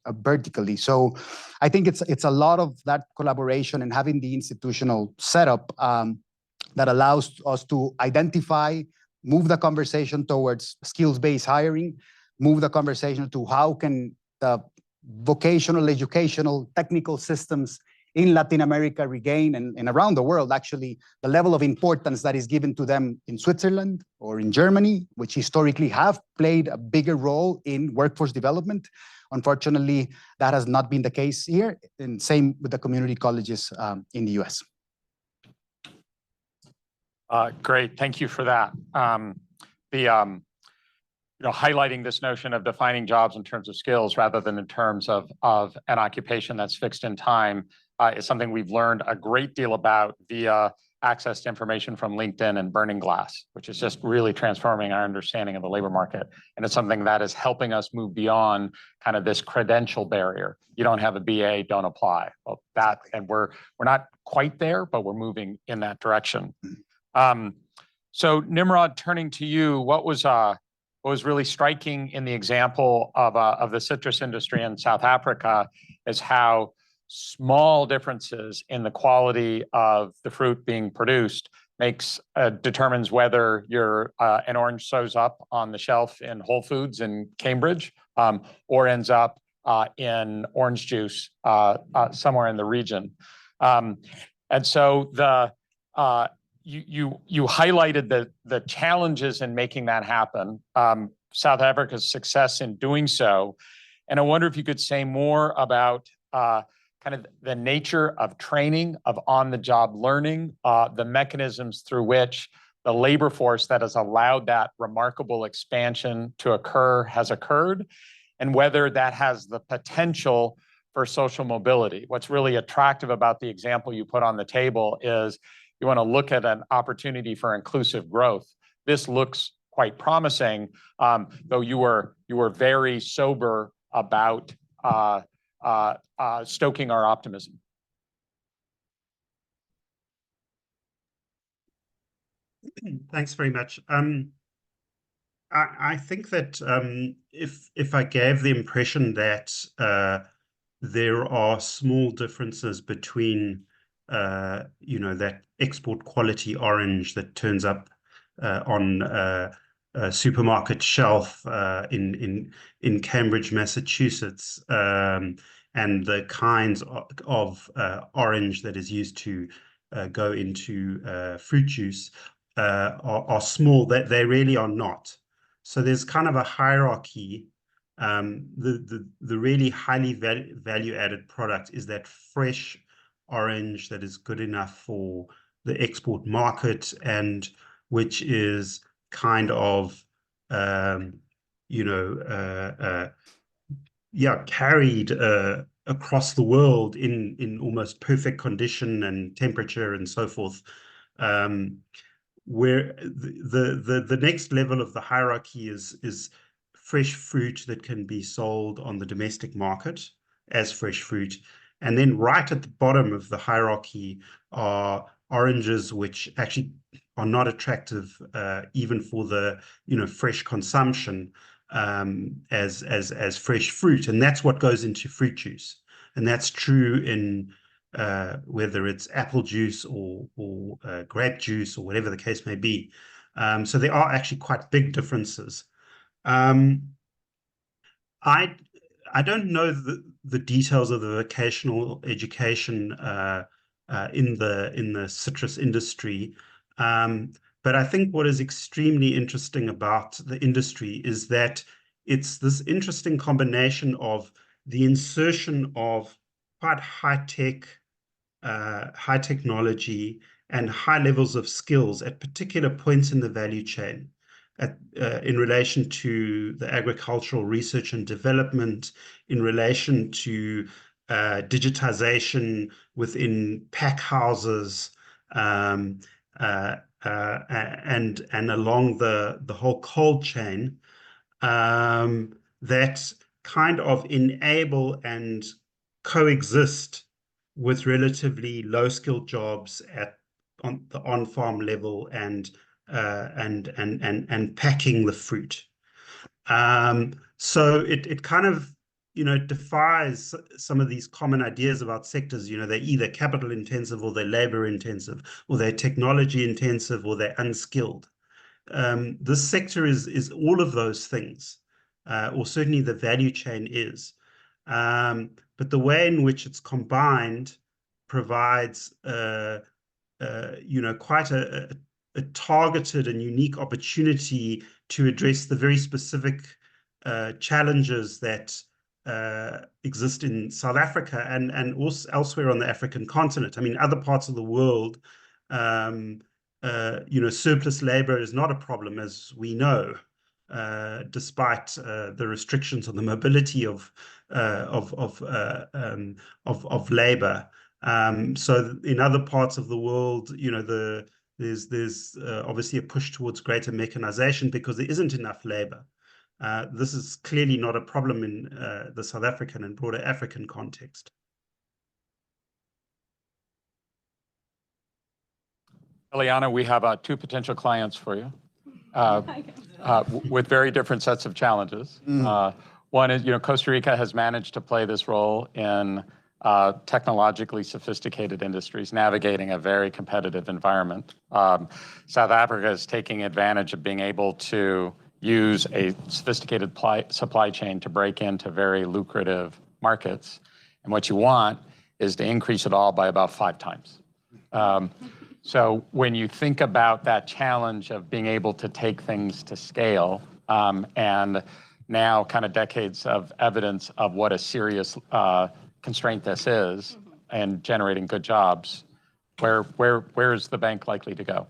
vertically. So I think it's a lot of that collaboration and having the institutional setup that allows us to identify, move the conversation towards skills-based hiring, move the conversation to how can the vocational, educational, technical systems in Latin America regain and around the world, actually, the level of importance that is given to them in Switzerland or in Germany, which historically have played a bigger role in workforce development. Unfortunately, that has not been the case here, and same with the community colleges in the US. Great, thank you for that. Highlighting this notion of defining jobs in terms of skills rather than in terms of an occupation that's fixed in time is something we've learned a great deal about via access to information from LinkedIn and Burning Glass, which is just really transforming our understanding of the labor market. And it's something that is helping us move beyond kind of this credential barrier. You don't have a BA, don't apply. Well, and we're not quite there, but we're moving in that direction. So Nimrod, turning to you, what was really striking in the example of the citrus industry in South Africa is how small differences in the quality of the fruit being produced determines whether an orange shows up on the shelf in Whole Foods in Cambridge or ends up in orange juice somewhere in the region. And so you highlighted the challenges in making that happen, South Africa's success in doing so. And I wonder if you could say more about kind of the nature of training, of on-the-job learning, the mechanisms through which the labor force that has allowed that remarkable expansion to occur has occurred, and whether that has the potential for social mobility. What's really attractive about the example you put on the table is you want to look at an opportunity for inclusive growth. This looks quite promising, though you were very sober about stoking our optimism. Thanks very much. I think that if I gave the impression that there are small differences between that export quality orange that turns up on a supermarket shelf in Cambridge, Massachusetts, and the kinds of orange that is used to go into fruit juice are small, that they really are not. So there's kind of a hierarchy. The really highly value-added product is that fresh orange that is good enough for the export market and which is kind of carried across the world in almost perfect condition and temperature and so forth. Where the next level of the hierarchy is fresh fruit that can be sold on the domestic market as fresh fruit. And then right at the bottom of the hierarchy are oranges which actually are not attractive even for the fresh consumption as fresh fruit, and that's what goes into fruit juice. And that's true in whether it's apple juice or grape juice or whatever the case may be. So there are actually quite big differences. I don't know the details of the vocational education in the citrus industry, but I think what is extremely interesting about the industry is that it's this interesting combination of the insertion of quite high technology and high levels of skills at particular points in the value chain. In relation to the agricultural research and development, in relation to digitization within pack houses, and along the whole cold chain, that kind of enable and coexist with relatively low-skilled jobs on the on-farm level and packing the fruit. So it kind of defies some of these common ideas about sectors. They're either capital intensive or they're labor intensive, or they're technology intensive or they're unskilled. This sector is all of those things, or certainly the value chain is. But the way in which it's combined provides quite a targeted and unique opportunity to address the very specific challenges that exist in South Africa and also elsewhere on the African continent. I mean, other parts of the world, surplus labor is not a problem, as we know, despite the restrictions on the mobility of labor. So in other parts of the world, there's obviously a push towards greater mechanization because there isn't enough labor. This is clearly not a problem in the South African and broader African context. Eliana, we have two potential clients for you with very different sets of challenges. One is, Costa Rica has managed to play this role in technologically sophisticated industries, navigating a very competitive environment. South Africa is taking advantage of being able to use a sophisticated supply chain to break into very lucrative markets. And what you want is to increase it all by about 5 times. So when you think about that challenge of being able to take things to scale, and now kind of decades of evidence of what a serious constraint this is and generating good jobs, where is the bank likely to go?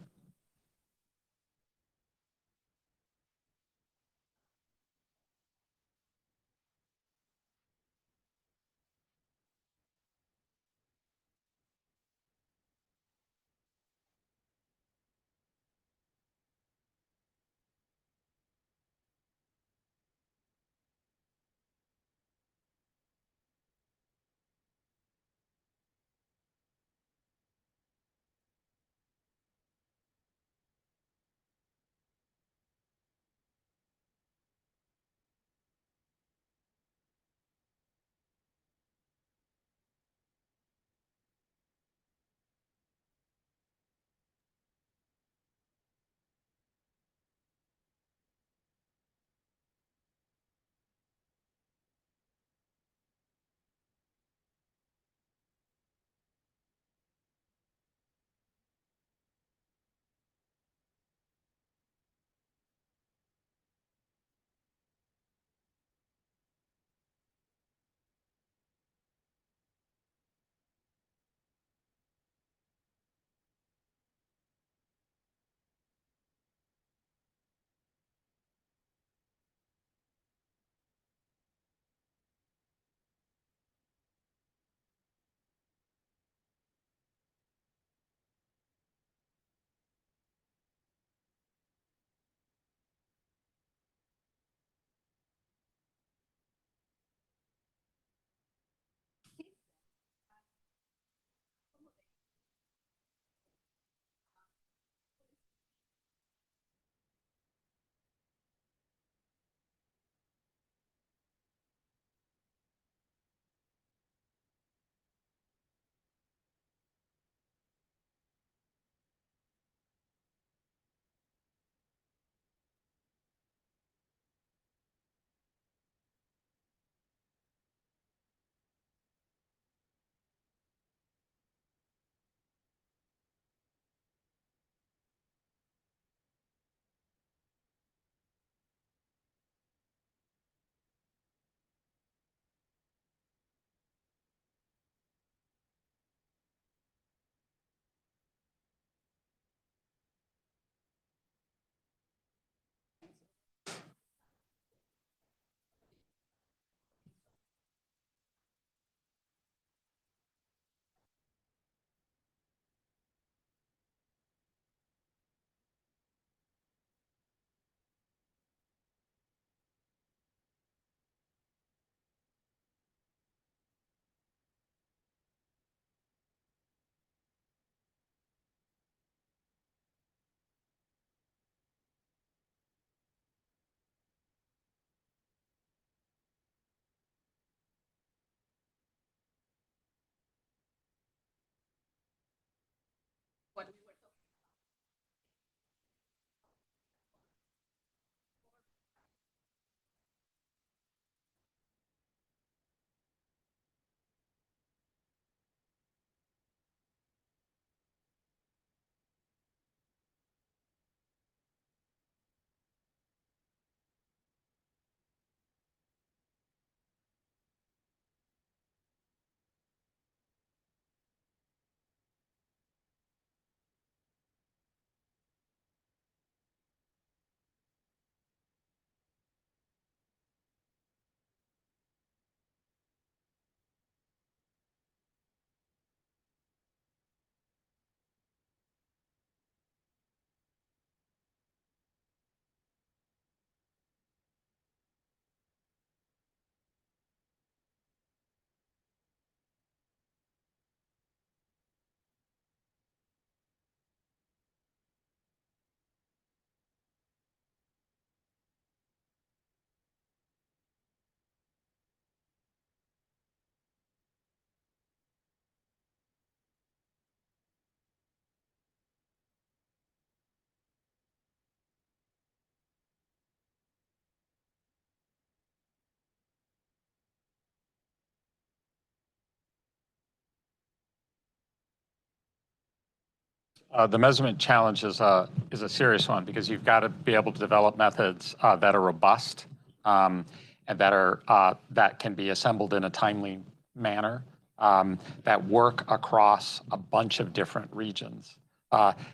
The measurement challenge is a serious one because you've got to be able to develop methods that are robust and that can be assembled in a timely manner that work across a bunch of different regions.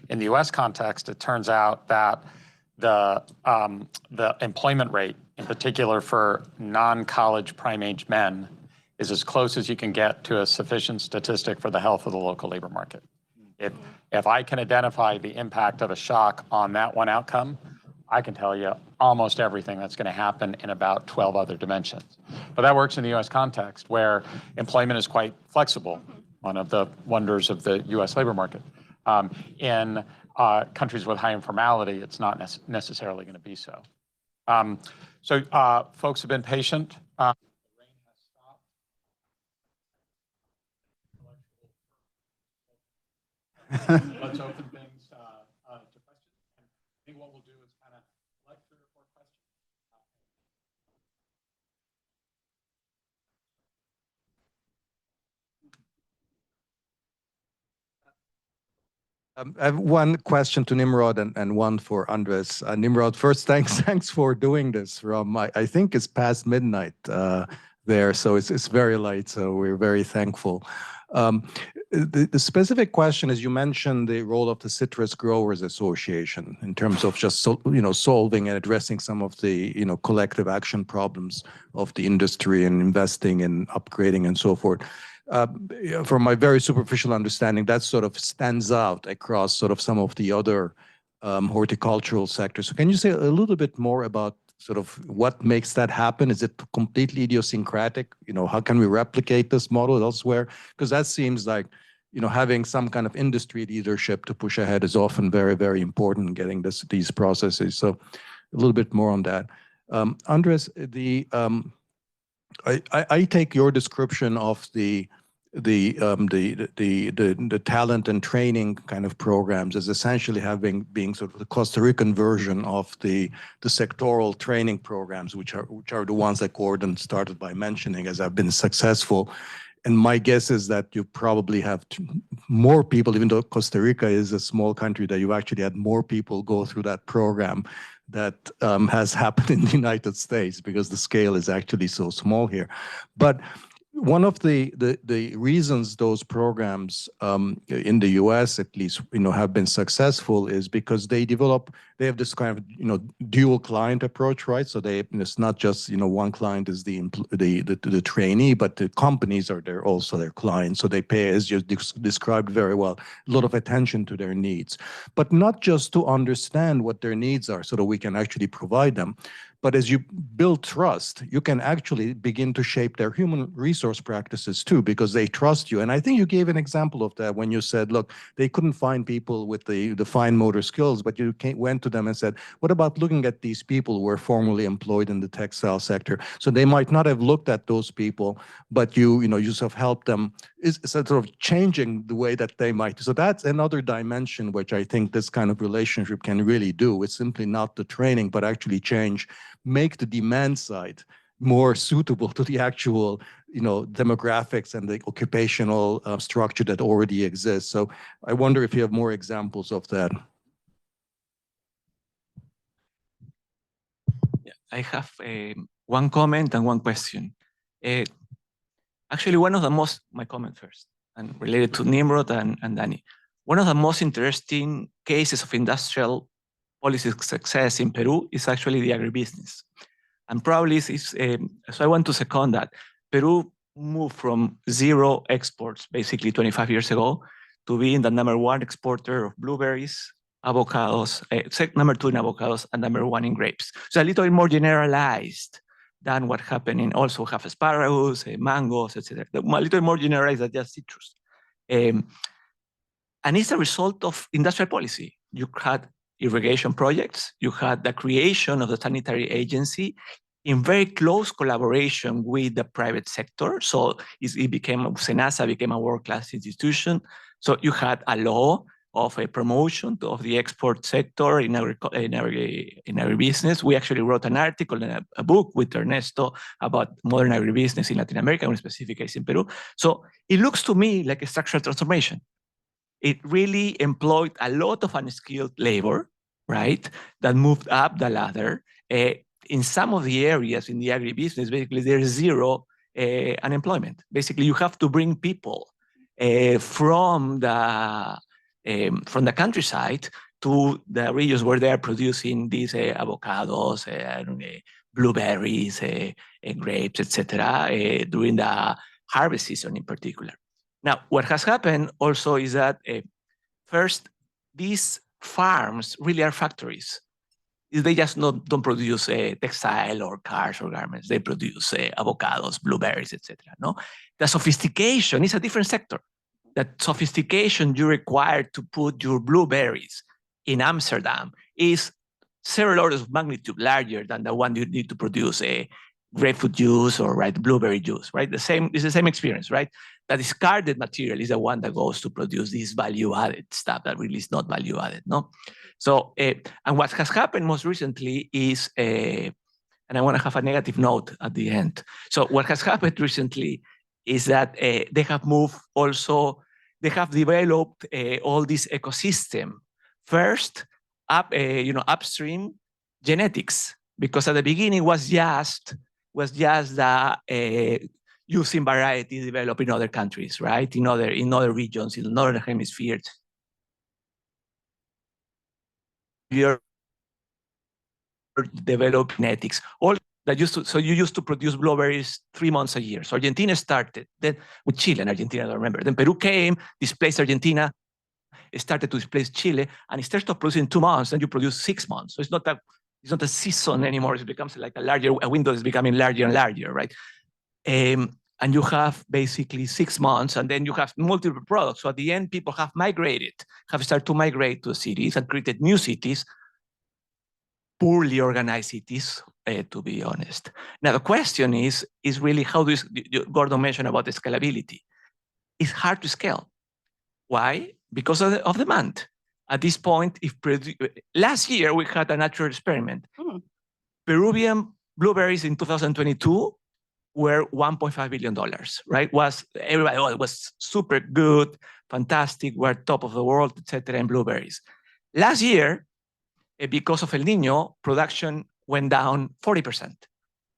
In the U.S. context, it turns out that the employment rate, in particular for non-college prime-age men, is as close as you can get to a sufficient statistic for the health of the local labor market. If I can identify the impact of a shock on that one outcome, I can tell you almost everything that's going to happen in about 12 other dimensions. But that works in the U.S. context where employment is quite flexible, one of the wonders of the U.S. labor market. In countries with high informality, it's not necessarily going to be so. Folks have been patient. The rain has stopped. Let's open things to questions. And I think what we'll do is kind of select 3 or 4 questions. I have one question to Nimrod and one for Andres. Nimrod, first, thanks for doing this from, I think it's past midnight there, so it's very late, so we're very thankful. The specific question is, you mentioned the role of the Citrus Growers Association in terms of just solving and addressing some of the collective action problems of the industry and investing in upgrading and so forth. From my very superficial understanding, that sort of stands out across sort of some of the other horticultural sectors. So can you say a little bit more about sort of what makes that happen? Is it completely idiosyncratic? How can we replicate this model elsewhere? Because that seems like, having some kind of industry leadership to push ahead is often very, very important in getting these processes. So a little bit more on that. Andres, I take your description of the talent and training kind of programs as essentially being sort of the Costa Rican version of the sectoral training programs, which are the ones that Gordon started by mentioning as have been successful. And my guess is that you probably have more people, even though Costa Rica is a small country, that you actually had more people go through that program that has happened in the United States, because the scale is actually so small here. But one of the reasons those programs in the US at least have been successful is because they have this kind of dual client approach, right? So it's not just one client is the trainee, but the companies are also their clients. So they pay, as you described very well, a lot of attention to their needs, but not just to understand what their needs are so that we can actually provide them. But as you build trust, you can actually begin to shape their human resource practices too, because they trust you. And I think you gave an example of that when you said, look, they couldn't find people with the fine motor skills, but you went to them and said, what about looking at these people who were formerly employed in the textile sector? So they might not have looked at those people, but you sort of helped them, is sort of changing the way that they might. So that's another dimension which I think this kind of relationship can really do. It's simply not the training, but actually make the demand side more suitable to the actual, demographics and the occupational structure that already exists. So I wonder if you have more examples of that. Yeah, I have one comment and one question. Actually, my comment first, and related to Nimrod and Danny. One of the most interesting cases of industrial policy success in Peru is actually the agribusiness. And probably so I want to second that. Peru moved from 0 exports, basically 25 years ago, to being the #1 exporter of blueberries, avocados, number 2 in avocados, and number 1 in grapes. So a little bit more generalized than what happened in, also have asparagus, mangoes, etc. A little bit more generalized than just citrus. And it's a result of industrial policy. You had irrigation projects, you had the creation of the sanitary agency in very close collaboration with the private sector. So SENASA became a world-class institution. So you had a law of a promotion of the export sector in agribusiness. We actually wrote an article and a book with Ernesto about modern agribusiness in Latin America, in specific case in Peru. So it looks to me like a structural transformation. it really employed a lot of unskilled labor, right, that moved up the ladder. In some of the areas in the agribusiness, basically there's zero unemployment. Basically, you have to bring people from the countryside to the regions where they are producing these avocados, blueberries, grapes, etc., during the harvest season in particular. Now, what has happened also is that first, these farms really are factories. They just don't produce textile or cars or garments. They produce avocados, blueberries, etc. No, the sophistication is a different sector. That sophistication you require to put your blueberries in Amsterdam is several orders of magnitude larger than the one you need to produce a grapefruit juice or blueberry juice. Right, it's the same experience. Right, the discarded material is the one that goes to produce this value-added stuff that really is not value-added. No. So, and what has happened most recently is, and I want to have a negative note at the end. So what has happened recently is that they have moved also, they have developed all this ecosystem. First, upstream genetics, because at the beginning was just the using varieties developed in other countries, right? In other regions, in northern hemispheres. You're develop genetics. All that you used to produce blueberries 3 months a year. So Argentina started then with Chile and Argentina, I don't remember. Then Peru came, displaced Argentina, started to displace Chile, and it starts to produce in 2 months, and you produce 6 months. So it's not a season anymore. It becomes like a window is becoming larger and larger, right? And you have basically 6 months, and then you have multiple products. So at the end, people have started to migrate to cities and created new cities, poorly organized cities, to be honest. Now, the question is really how Gordon mentioned about the scalability. It's hard to scale. Why? Because of demand. At this point, last year, we had a natural experiment. Peruvian blueberries in 2022 were $1.5 billion, right? Everybody, it was super good, fantastic, we're top of the world, etc. in blueberries. Last year, because of El Niño, production went down 40%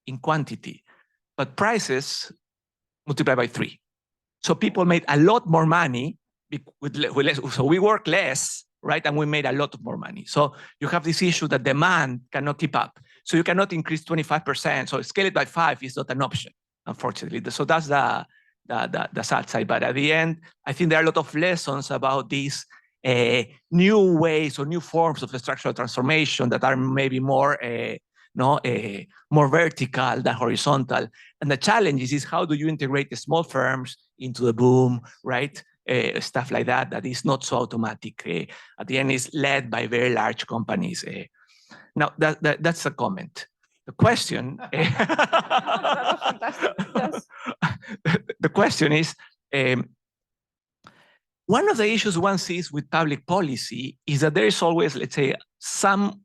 in quantity, but prices multiplied by 3. So people made a lot more money with less. So we work less, right? And we made a lot more money. So you have this issue that demand cannot keep up. So you cannot increase 25%. So scale it by 5 is not an option, unfortunately. So that's the sad side. But at the end, I think there are a lot of lessons about these new ways or new forms of structural transformation that are maybe more more vertical than horizontal. And the challenge is how do you integrate the small firms into the boom, right? Stuff like that is not so automatic. At the end, is led by very large companies. Now, that's a comment. The question, the question is, one of the issues one sees with public policy is that there is always, let's say, some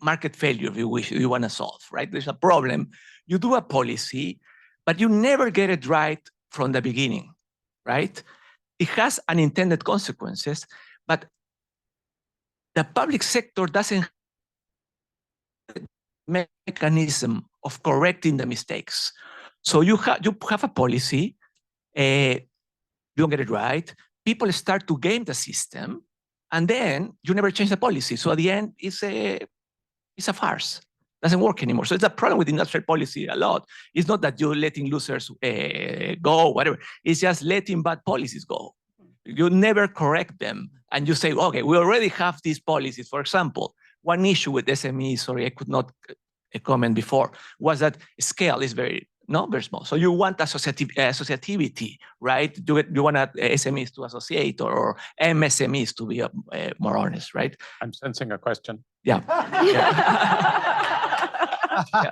market failure you want to solve, right? There's a problem. You do a policy, but you never get it right from the beginning, right? It has unintended consequences, but the public sector doesn't have a mechanism of correcting the mistakes. So you have a policy, you don't get it right, people start to game the system, and then you never change the policy. So at the end, it's a farce. Doesn't work anymore. So it's a problem with industrial policy a lot. It's not that you're letting losers go, whatever. It's just letting bad policies go. You never correct them. And you say, okay, we already have these policies. For example, one issue with SMEs, sorry, I could not comment before, was that scale is very small. So you want associativity, right? You want SMEs to associate or MSMEs to be more honest, right? I'm sensing a question. Yeah. Yeah.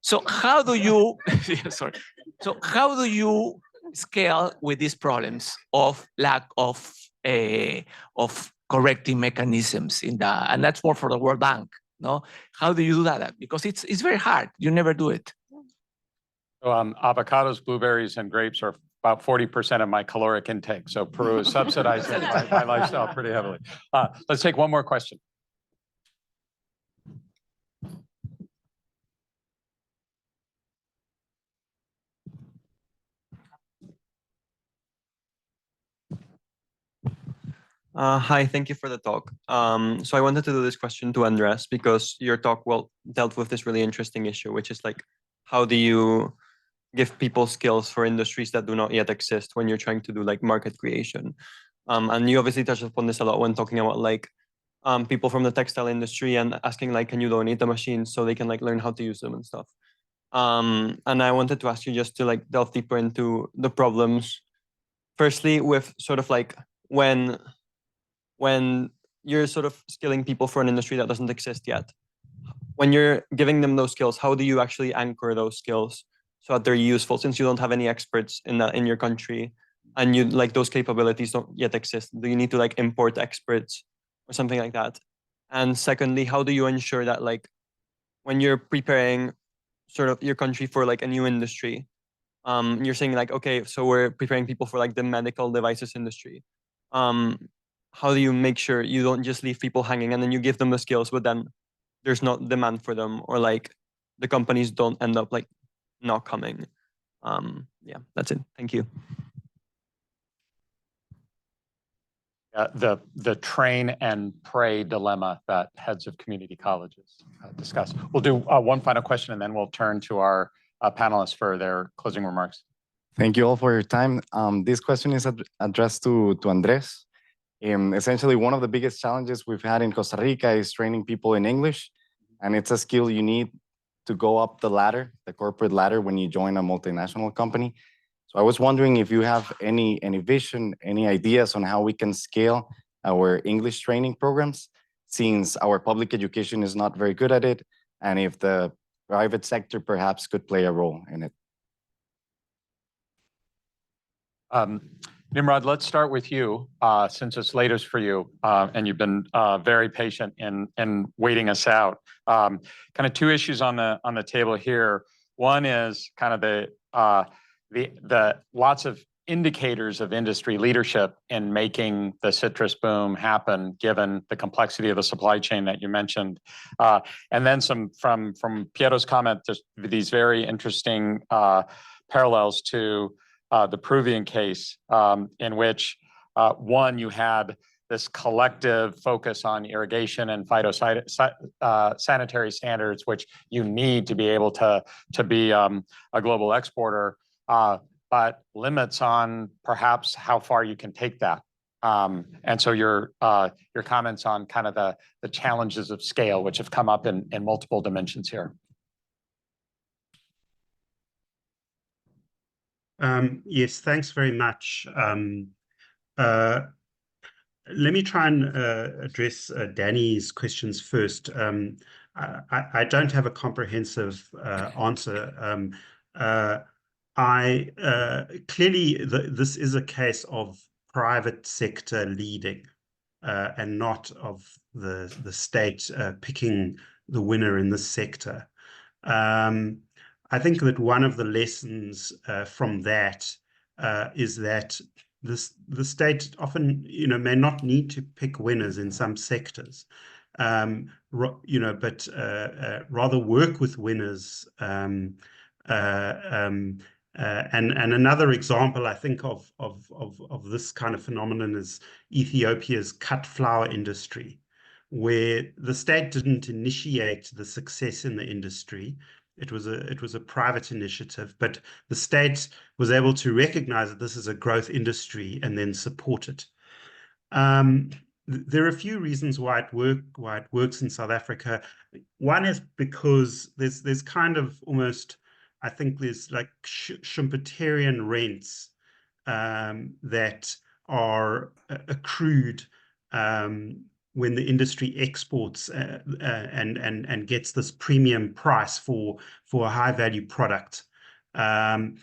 So how do you, sorry. So how do you scale with these problems of lack of correcting mechanisms and that's more for the World Bank, no? How do you do that? Because it's very hard. You never do it. So, avocados, blueberries, and grapes are about 40% of my caloric intake. So Peru is subsidizing my lifestyle pretty heavily. Let's take one more question. Hi, thank you for the talk. So I wanted to do this question to Andres because your talk dealt with this really interesting issue, which is like, how do you give people skills for industries that do not yet exist when you're trying to do like market creation? And you obviously touched upon this a lot when talking about like people from the textile industry and asking like, can you donate the machines so they can like learn how to use them and stuff. And I wanted to ask you just to like delve deeper into the problems. Firstly, with sort of like when you're sort of skilling people for an industry that doesn't exist yet, when you're giving them those skills, how do you actually anchor those skills so that they're useful, since you don't have any experts in your country and you like those capabilities don't yet exist? Do you need to like import experts or something like that? And secondly, how do you ensure that like when you're preparing sort of your country for like a new industry, you're saying like, okay, so we're preparing people for like the medical devices industry. How do you make sure you don't just leave people hanging and then you give them the skills, but then there's not demand for them, or like the companies don't end up like not coming? Yeah, that's it. Thank you. The train and pray dilemma that heads of community colleges discuss. We'll do one final question and then we'll turn to our panelists for their closing remarks. Thank you all for your time. This question is addressed to Andres. Essentially, one of the biggest challenges we've had in Costa Rica is training people in English, and it's a skill you need to go up the ladder, the corporate ladder, when you join a multinational company. So I was wondering if you have any vision, any ideas on how we can scale our English training programs, since our public education is not very good at it, and if the private sector perhaps could play a role in it. Nimrod, let's start with you, since it's latest for you, and you've been very patient in waiting us out. Kind of two issues on the table here. One is kind of the lots of indicators of industry leadership in making the citrus boom happen, given the complexity of the supply chain that you mentioned, and then some from Piero's comment, just these very interesting parallels to the Peruvian case, in which one, you had this collective focus on irrigation and phytosanitary standards, which you need to be able to be a global exporter, but limits on perhaps how far you can take that. And so your comments on kind of the challenges of scale, which have come up in multiple dimensions here. Yes, thanks very much. Let me try and address Danny's questions first. I don't have a comprehensive answer. Clearly, this is a case of private sector leading, and not of the state picking the winner in this sector. I think that one of the lessons from that is that the state often, may not need to pick winners in some sectors, but rather work with winners. And another example, I think, of this kind of phenomenon is Ethiopia's cut flower industry, where the state didn't initiate the success in the industry. It was a private initiative, but the state was able to recognize that this is a growth industry and then support it. There are a few reasons why it works in South Africa. One is because there's kind of almost, I think there's like Schumpeterian rents that are accrued when the industry exports and gets this premium price for a high value product. And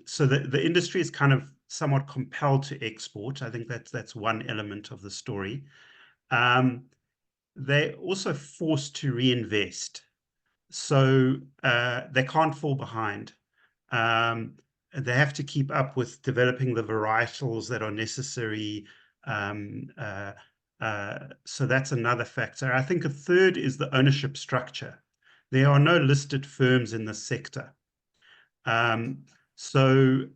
so the industry is kind of somewhat compelled to export. I think that's one element of the story. They're also forced to reinvest. So they can't fall behind. they have to keep up with developing the varietals that are necessary. So that's another factor. I think a third is the ownership structure. There are no listed firms in the sector. So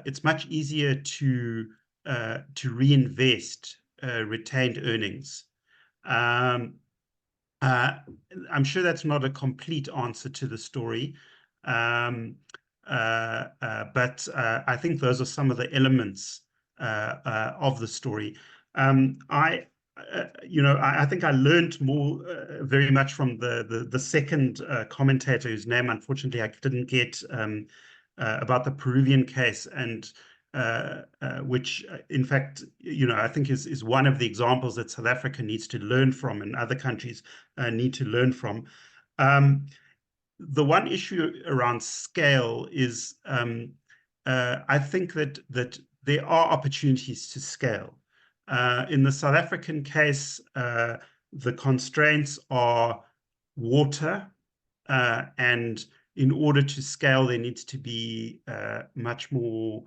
it's much easier to reinvest retained earnings. I'm sure that's not a complete answer to the story, but I think those are some of the elements of the story. I think I learned more very much from the second commentator, whose name unfortunately I didn't get, about the Peruvian case, and which in fact, I think is one of the examples that South Africa needs to learn from, and other countries need to learn from. The one issue around scale is I think that there are opportunities to scale. In the South African case, the constraints are water, and in order to scale, there needs to be much more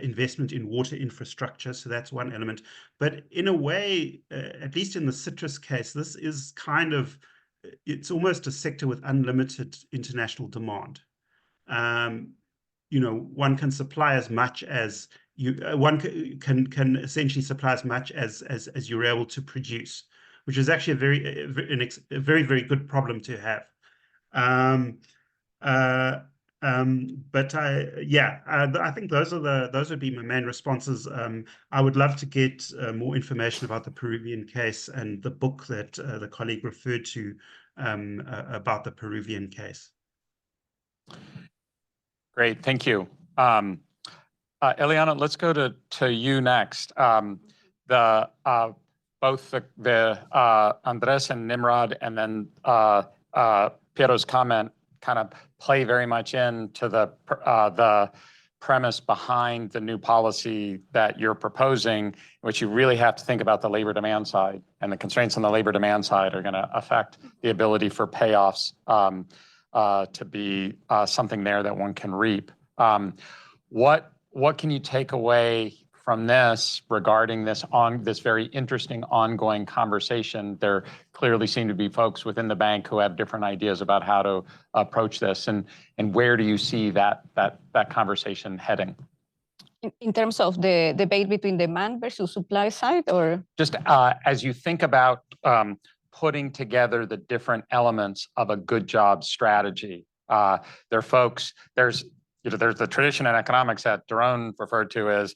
investment in water infrastructure. So that's one element. But in a way, at least in the citrus case, this is it's almost a sector with unlimited international demand. One can supply as much as one can essentially supply as much as you're able to produce, which is actually a very, very good problem to have. But I think those would be my main responses. I would love to get more information about the Peruvian case and the book that the colleague referred to about the Peruvian case. Great, thank you. Eliana, let's go to you next. Both Andres and Nimrod, and then Piero's comment kind of play very much into the premise behind the new policy that you're proposing, in which you really have to think about the labor demand side, and the constraints on the labor demand side are going to affect the ability for payoffs to be something there that one can reap. What can you take away from this regarding this very interesting ongoing conversation? There clearly seem to be folks within the bank who have different ideas about how to approach this, and where do you see that conversation heading? In terms of the debate between demand versus supply side, or just as you think about putting together the different elements of a good job strategy. There's the tradition in economics that Daron referred to as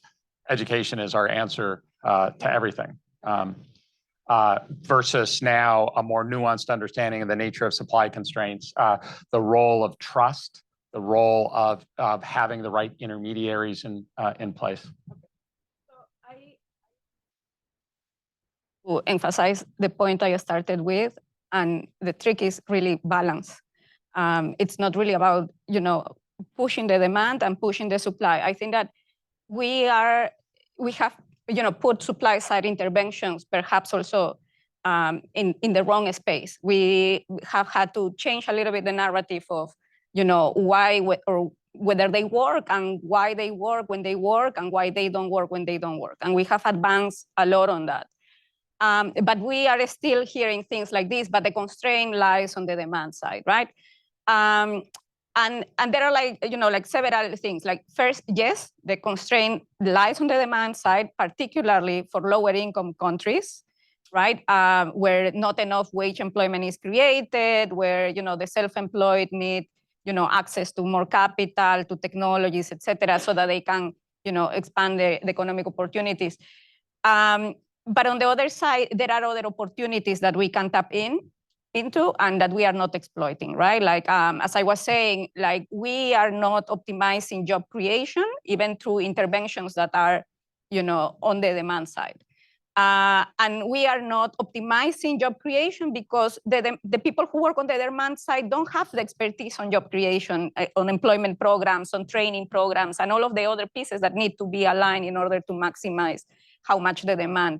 education is our answer to everything, versus now a more nuanced understanding of the nature of supply constraints, the role of trust, the role of having the right intermediaries in place. To emphasize the point I started with, and the trick is really balance. It's not really about pushing the demand and pushing the supply. I think that we have put supply side interventions perhaps also in the wrong space. We have had to change a little bit the narrative of why or whether they work, and why they work when they work, and why they don't work when they don't work. And we have advanced a lot on that. But we are still hearing things like this, but the constraint lies on the demand side, right? And there are like several things. Like first, yes, the constraint lies on the demand side, particularly for lower income countries, right? Where not enough wage employment is created, where the self-employed need access to more capital, to technologies, etc., so that they can expand the economic opportunities. But on the other side, there are other opportunities that we can tap into and that we are not exploiting, right? Like, as I was saying, like we are not optimizing job creation, even through interventions that are, on the demand side. And we are not optimizing job creation because the people who work on the demand side don't have the expertise on job creation, on employment programs, on training programs, and all of the other pieces that need to be aligned in order to maximize how much the demand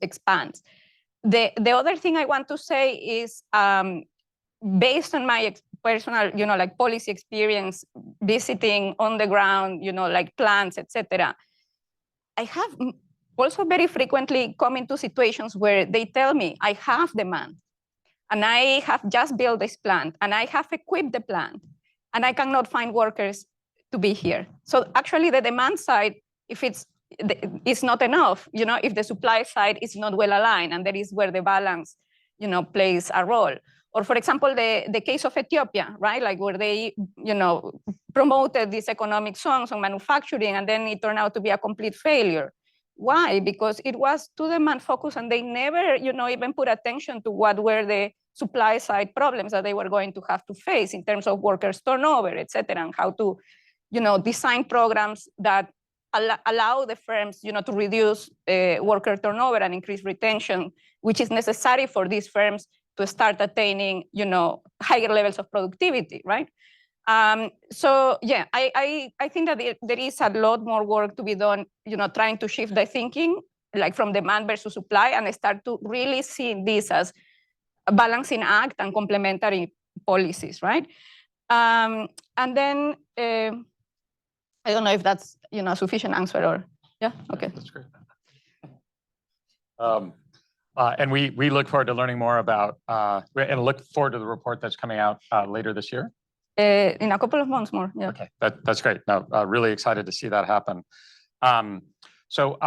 expands. The other thing I want to say is, based on my personal, like policy experience, visiting on the ground, like plants, etc. I have also very frequently come into situations where they tell me I have demand and I have just built this plant and I have equipped the plant and I cannot find workers to be here. So actually the demand side, if it's not enough, if the supply side is not well aligned, and that is where the balance, plays a role. Or for example, the case of Ethiopia, right? Like where they, promoted these economic zones on manufacturing, and then it turned out to be a complete failure. Why? Because it was too demand focused, and they never, even put attention to what were the supply side problems that they were going to have to face in terms of workers turnover, et cetera, and how to, design programs that allow the firms, to reduce worker turnover and increase retention, which is necessary for these firms to start attaining, higher levels of productivity, right? So yeah, I think that there is a lot more work to be done, trying to shift the thinking, like from demand versus supply, and start to really see this as a balancing act and complementary policies, right? And then I don't know if that's a sufficient answer or yeah, okay. That's great. And we look forward to learning more about and look forward to the report that's coming out later this year. In a couple of months more, yeah. Okay, that's great. No, really excited to see that happen. So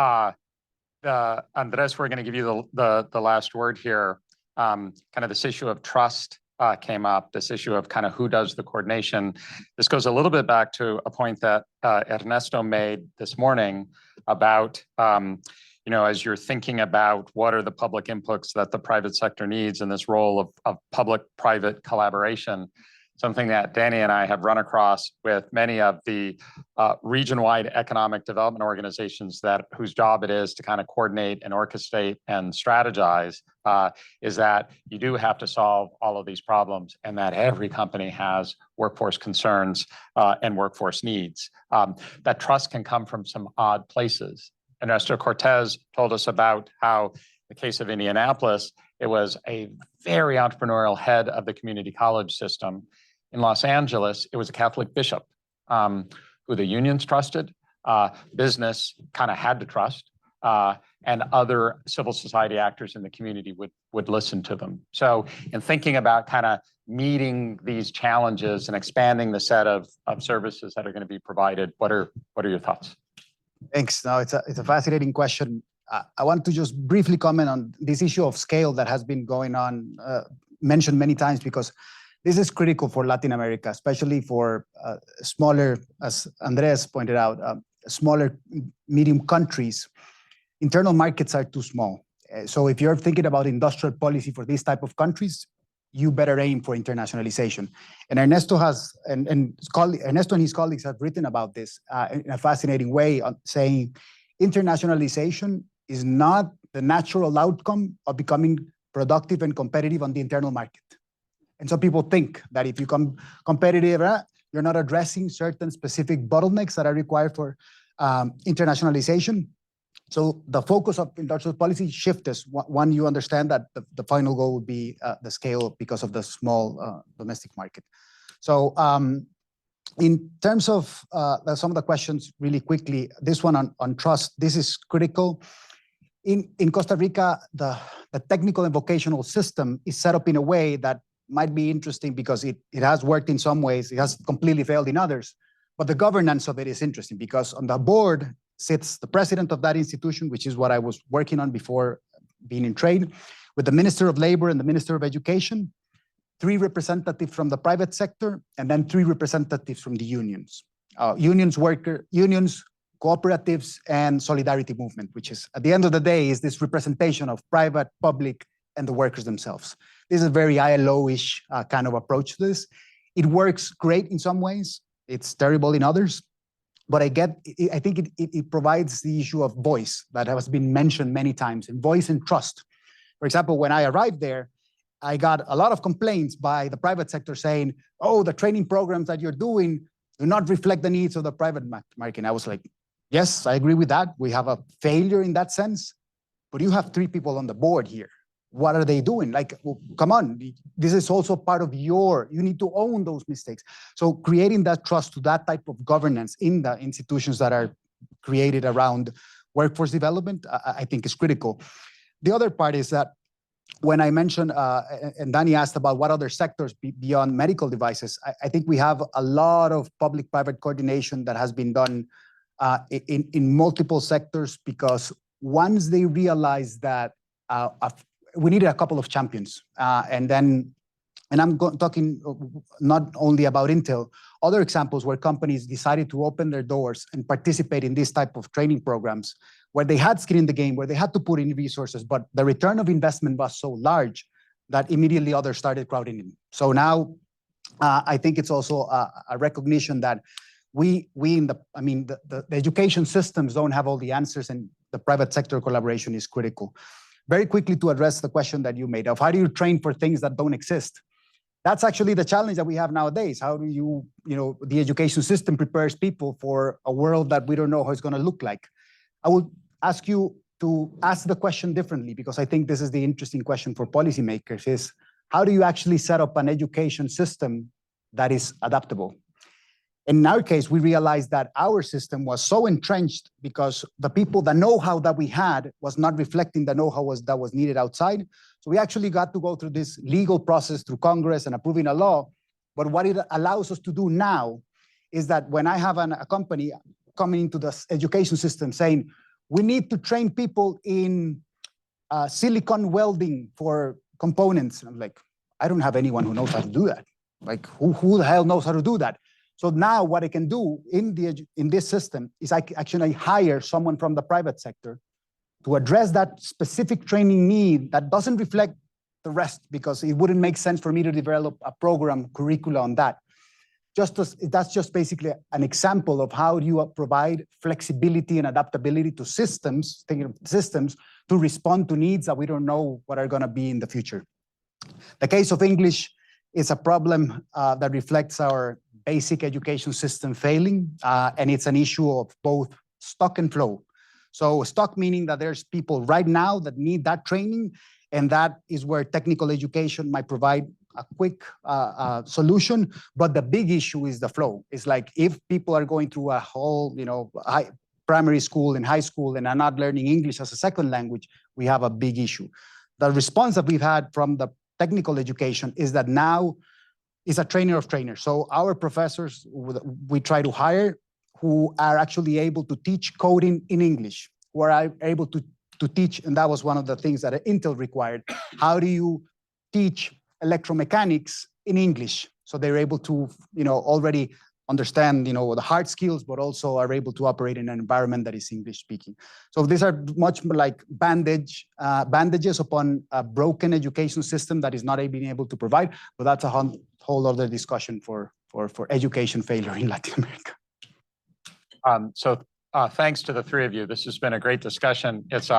Andres, we're going to give you the last word here. Kind of this issue of trust came up, this issue of kind of who does the coordination. This goes a little bit back to a point that Ernesto made this morning about, as you're thinking about what are the public inputs that the private sector needs in this role of public-private collaboration, something that Danny and I have run across with many of the region-wide economic development organizations whose job it is to kind of coordinate and orchestrate and strategize, is that you do have to solve all of these problems, and that every company has workforce concerns and workforce needs. That trust can come from some odd places. Ernesto Cortez told us about how, in the case of Indianapolis, it was a very entrepreneurial head of the community college system. In Los Angeles, it was a Catholic bishop who the unions trusted, business kind of had to trust, and other civil society actors in the community would listen to them. So in thinking about kind of meeting these challenges and expanding the set of services that are going to be provided, what are your thoughts? Thanks. No, it's a fascinating question. I want to just briefly comment on this issue of scale that has been going on, mentioned many times, because this is critical for Latin America, especially for smaller, as Andres pointed out, smaller, medium countries. Internal markets are too small. So if you're thinking about industrial policy for these type of countries, you better aim for internationalization. And Ernesto and his colleagues have written about this in a fascinating way, saying internationalization is not the natural outcome of becoming productive and competitive on the internal market. And so people think that if you become competitive, you're not addressing certain specific bottlenecks that are required for internationalization. So the focus of industrial policy shifts. One, you understand that the final goal would be the scale because of the small domestic market. So in terms of some of the questions really quickly, this one on trust, this is critical. In Costa Rica, the technical and vocational system is set up in a way that might be interesting because it has worked in some ways, it has completely failed in others, but the governance of it is interesting because on the board sits the president of that institution, which is what I was working on before being in trade, with the Minister of Labor and the Minister of Education, 3 representatives from the private sector, and then 3 representatives from the unions. Unions, cooperatives, and solidarity movement, which is, at the end of the day, is this representation of private, public, and the workers themselves. This is a very ILO-ish kind of approach to this. It works great in some ways. It's terrible in others. But I think it provides the issue of voice that has been mentioned many times, and voice and trust. For example, when I arrived there, I got a lot of complaints by the private sector saying, oh, the training programs that you're doing do not reflect the needs of the private market. And I was like, yes, I agree with that. We have a failure in that sense, but you have 3 people on the board here. what are they doing? Like, well, come on, this is also part of you need to own those mistakes. So creating that trust to that type of governance in the institutions that are created around workforce development, I think is critical. The other part is that when I mentioned, and Danny asked about what other sectors beyond medical devices, I think we have a lot of public-private coordination that has been done in multiple sectors, because once they realize that we needed a couple of champions, and I'm talking not only about Intel, other examples where companies decided to open their doors and participate in this type of training programs, where they had skin in the game, where they had to put in resources, but the return of investment was so large that immediately others started crowding in. So now I think it's also a recognition that the education systems don't have all the answers, and the private sector collaboration is critical. Very quickly, to address the question that you made of how do you train for things that don't exist? That's actually the challenge that we have nowadays. How do the education system prepares people for a world that we don't know how it's going to look like? I will ask you to ask the question differently, because I think this is the interesting question for policymakers, is how do you actually set up an education system that is adaptable? In our case, we realized that our system was so entrenched because the people, the know-how that we had was not reflecting the know-how that was needed outside. So we actually got to go through this legal process through Congress and approving a law. But what it allows us to do now is that when I have a company coming into the education system saying, we need to train people in silicon welding for components. And I'm like, I don't have anyone who knows how to do that. Like, who the hell knows how to do that? So now what I can do in this system is I actually hire someone from the private sector to address that specific training need that doesn't reflect the rest, because it wouldn't make sense for me to develop a program curricula on that. That's just basically an example of how you provide flexibility and adaptability to systems, to respond to needs that we don't know what are going to be in the future. The case of English is a problem that reflects our basic education system failing, and it's an issue of both stock and flow. So stock meaning that there's people right now that need that training, and that is where technical education might provide a quick solution. But the big issue is the flow. It's like if people are going through a whole, primary school and high school and are not learning English as a second language, we have a big issue. The response that we've had from the technical education is that now is a trainer of trainers. So our professors, we try to hire, who are actually able to teach coding in English, who are able to teach, and that was one of the things that Intel required. How do you teach electromechanics in English? So they're able to, already understand, the hard skills, but also are able to operate in an environment that is English speaking. So these are much more like bandages upon a broken education system that is not being able to provide, but that's a whole other discussion for education failure in Latin America. Thanks to the three of you. This has been a great discussion. It's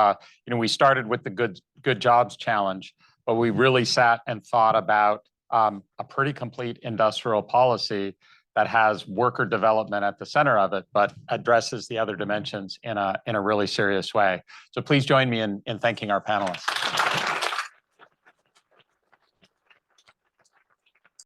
we started with the good jobs challenge, but we really sat and thought about a pretty complete industrial policy that has worker development at the center of it, but addresses the other dimensions in a really serious way. So please join me in thanking our panelists.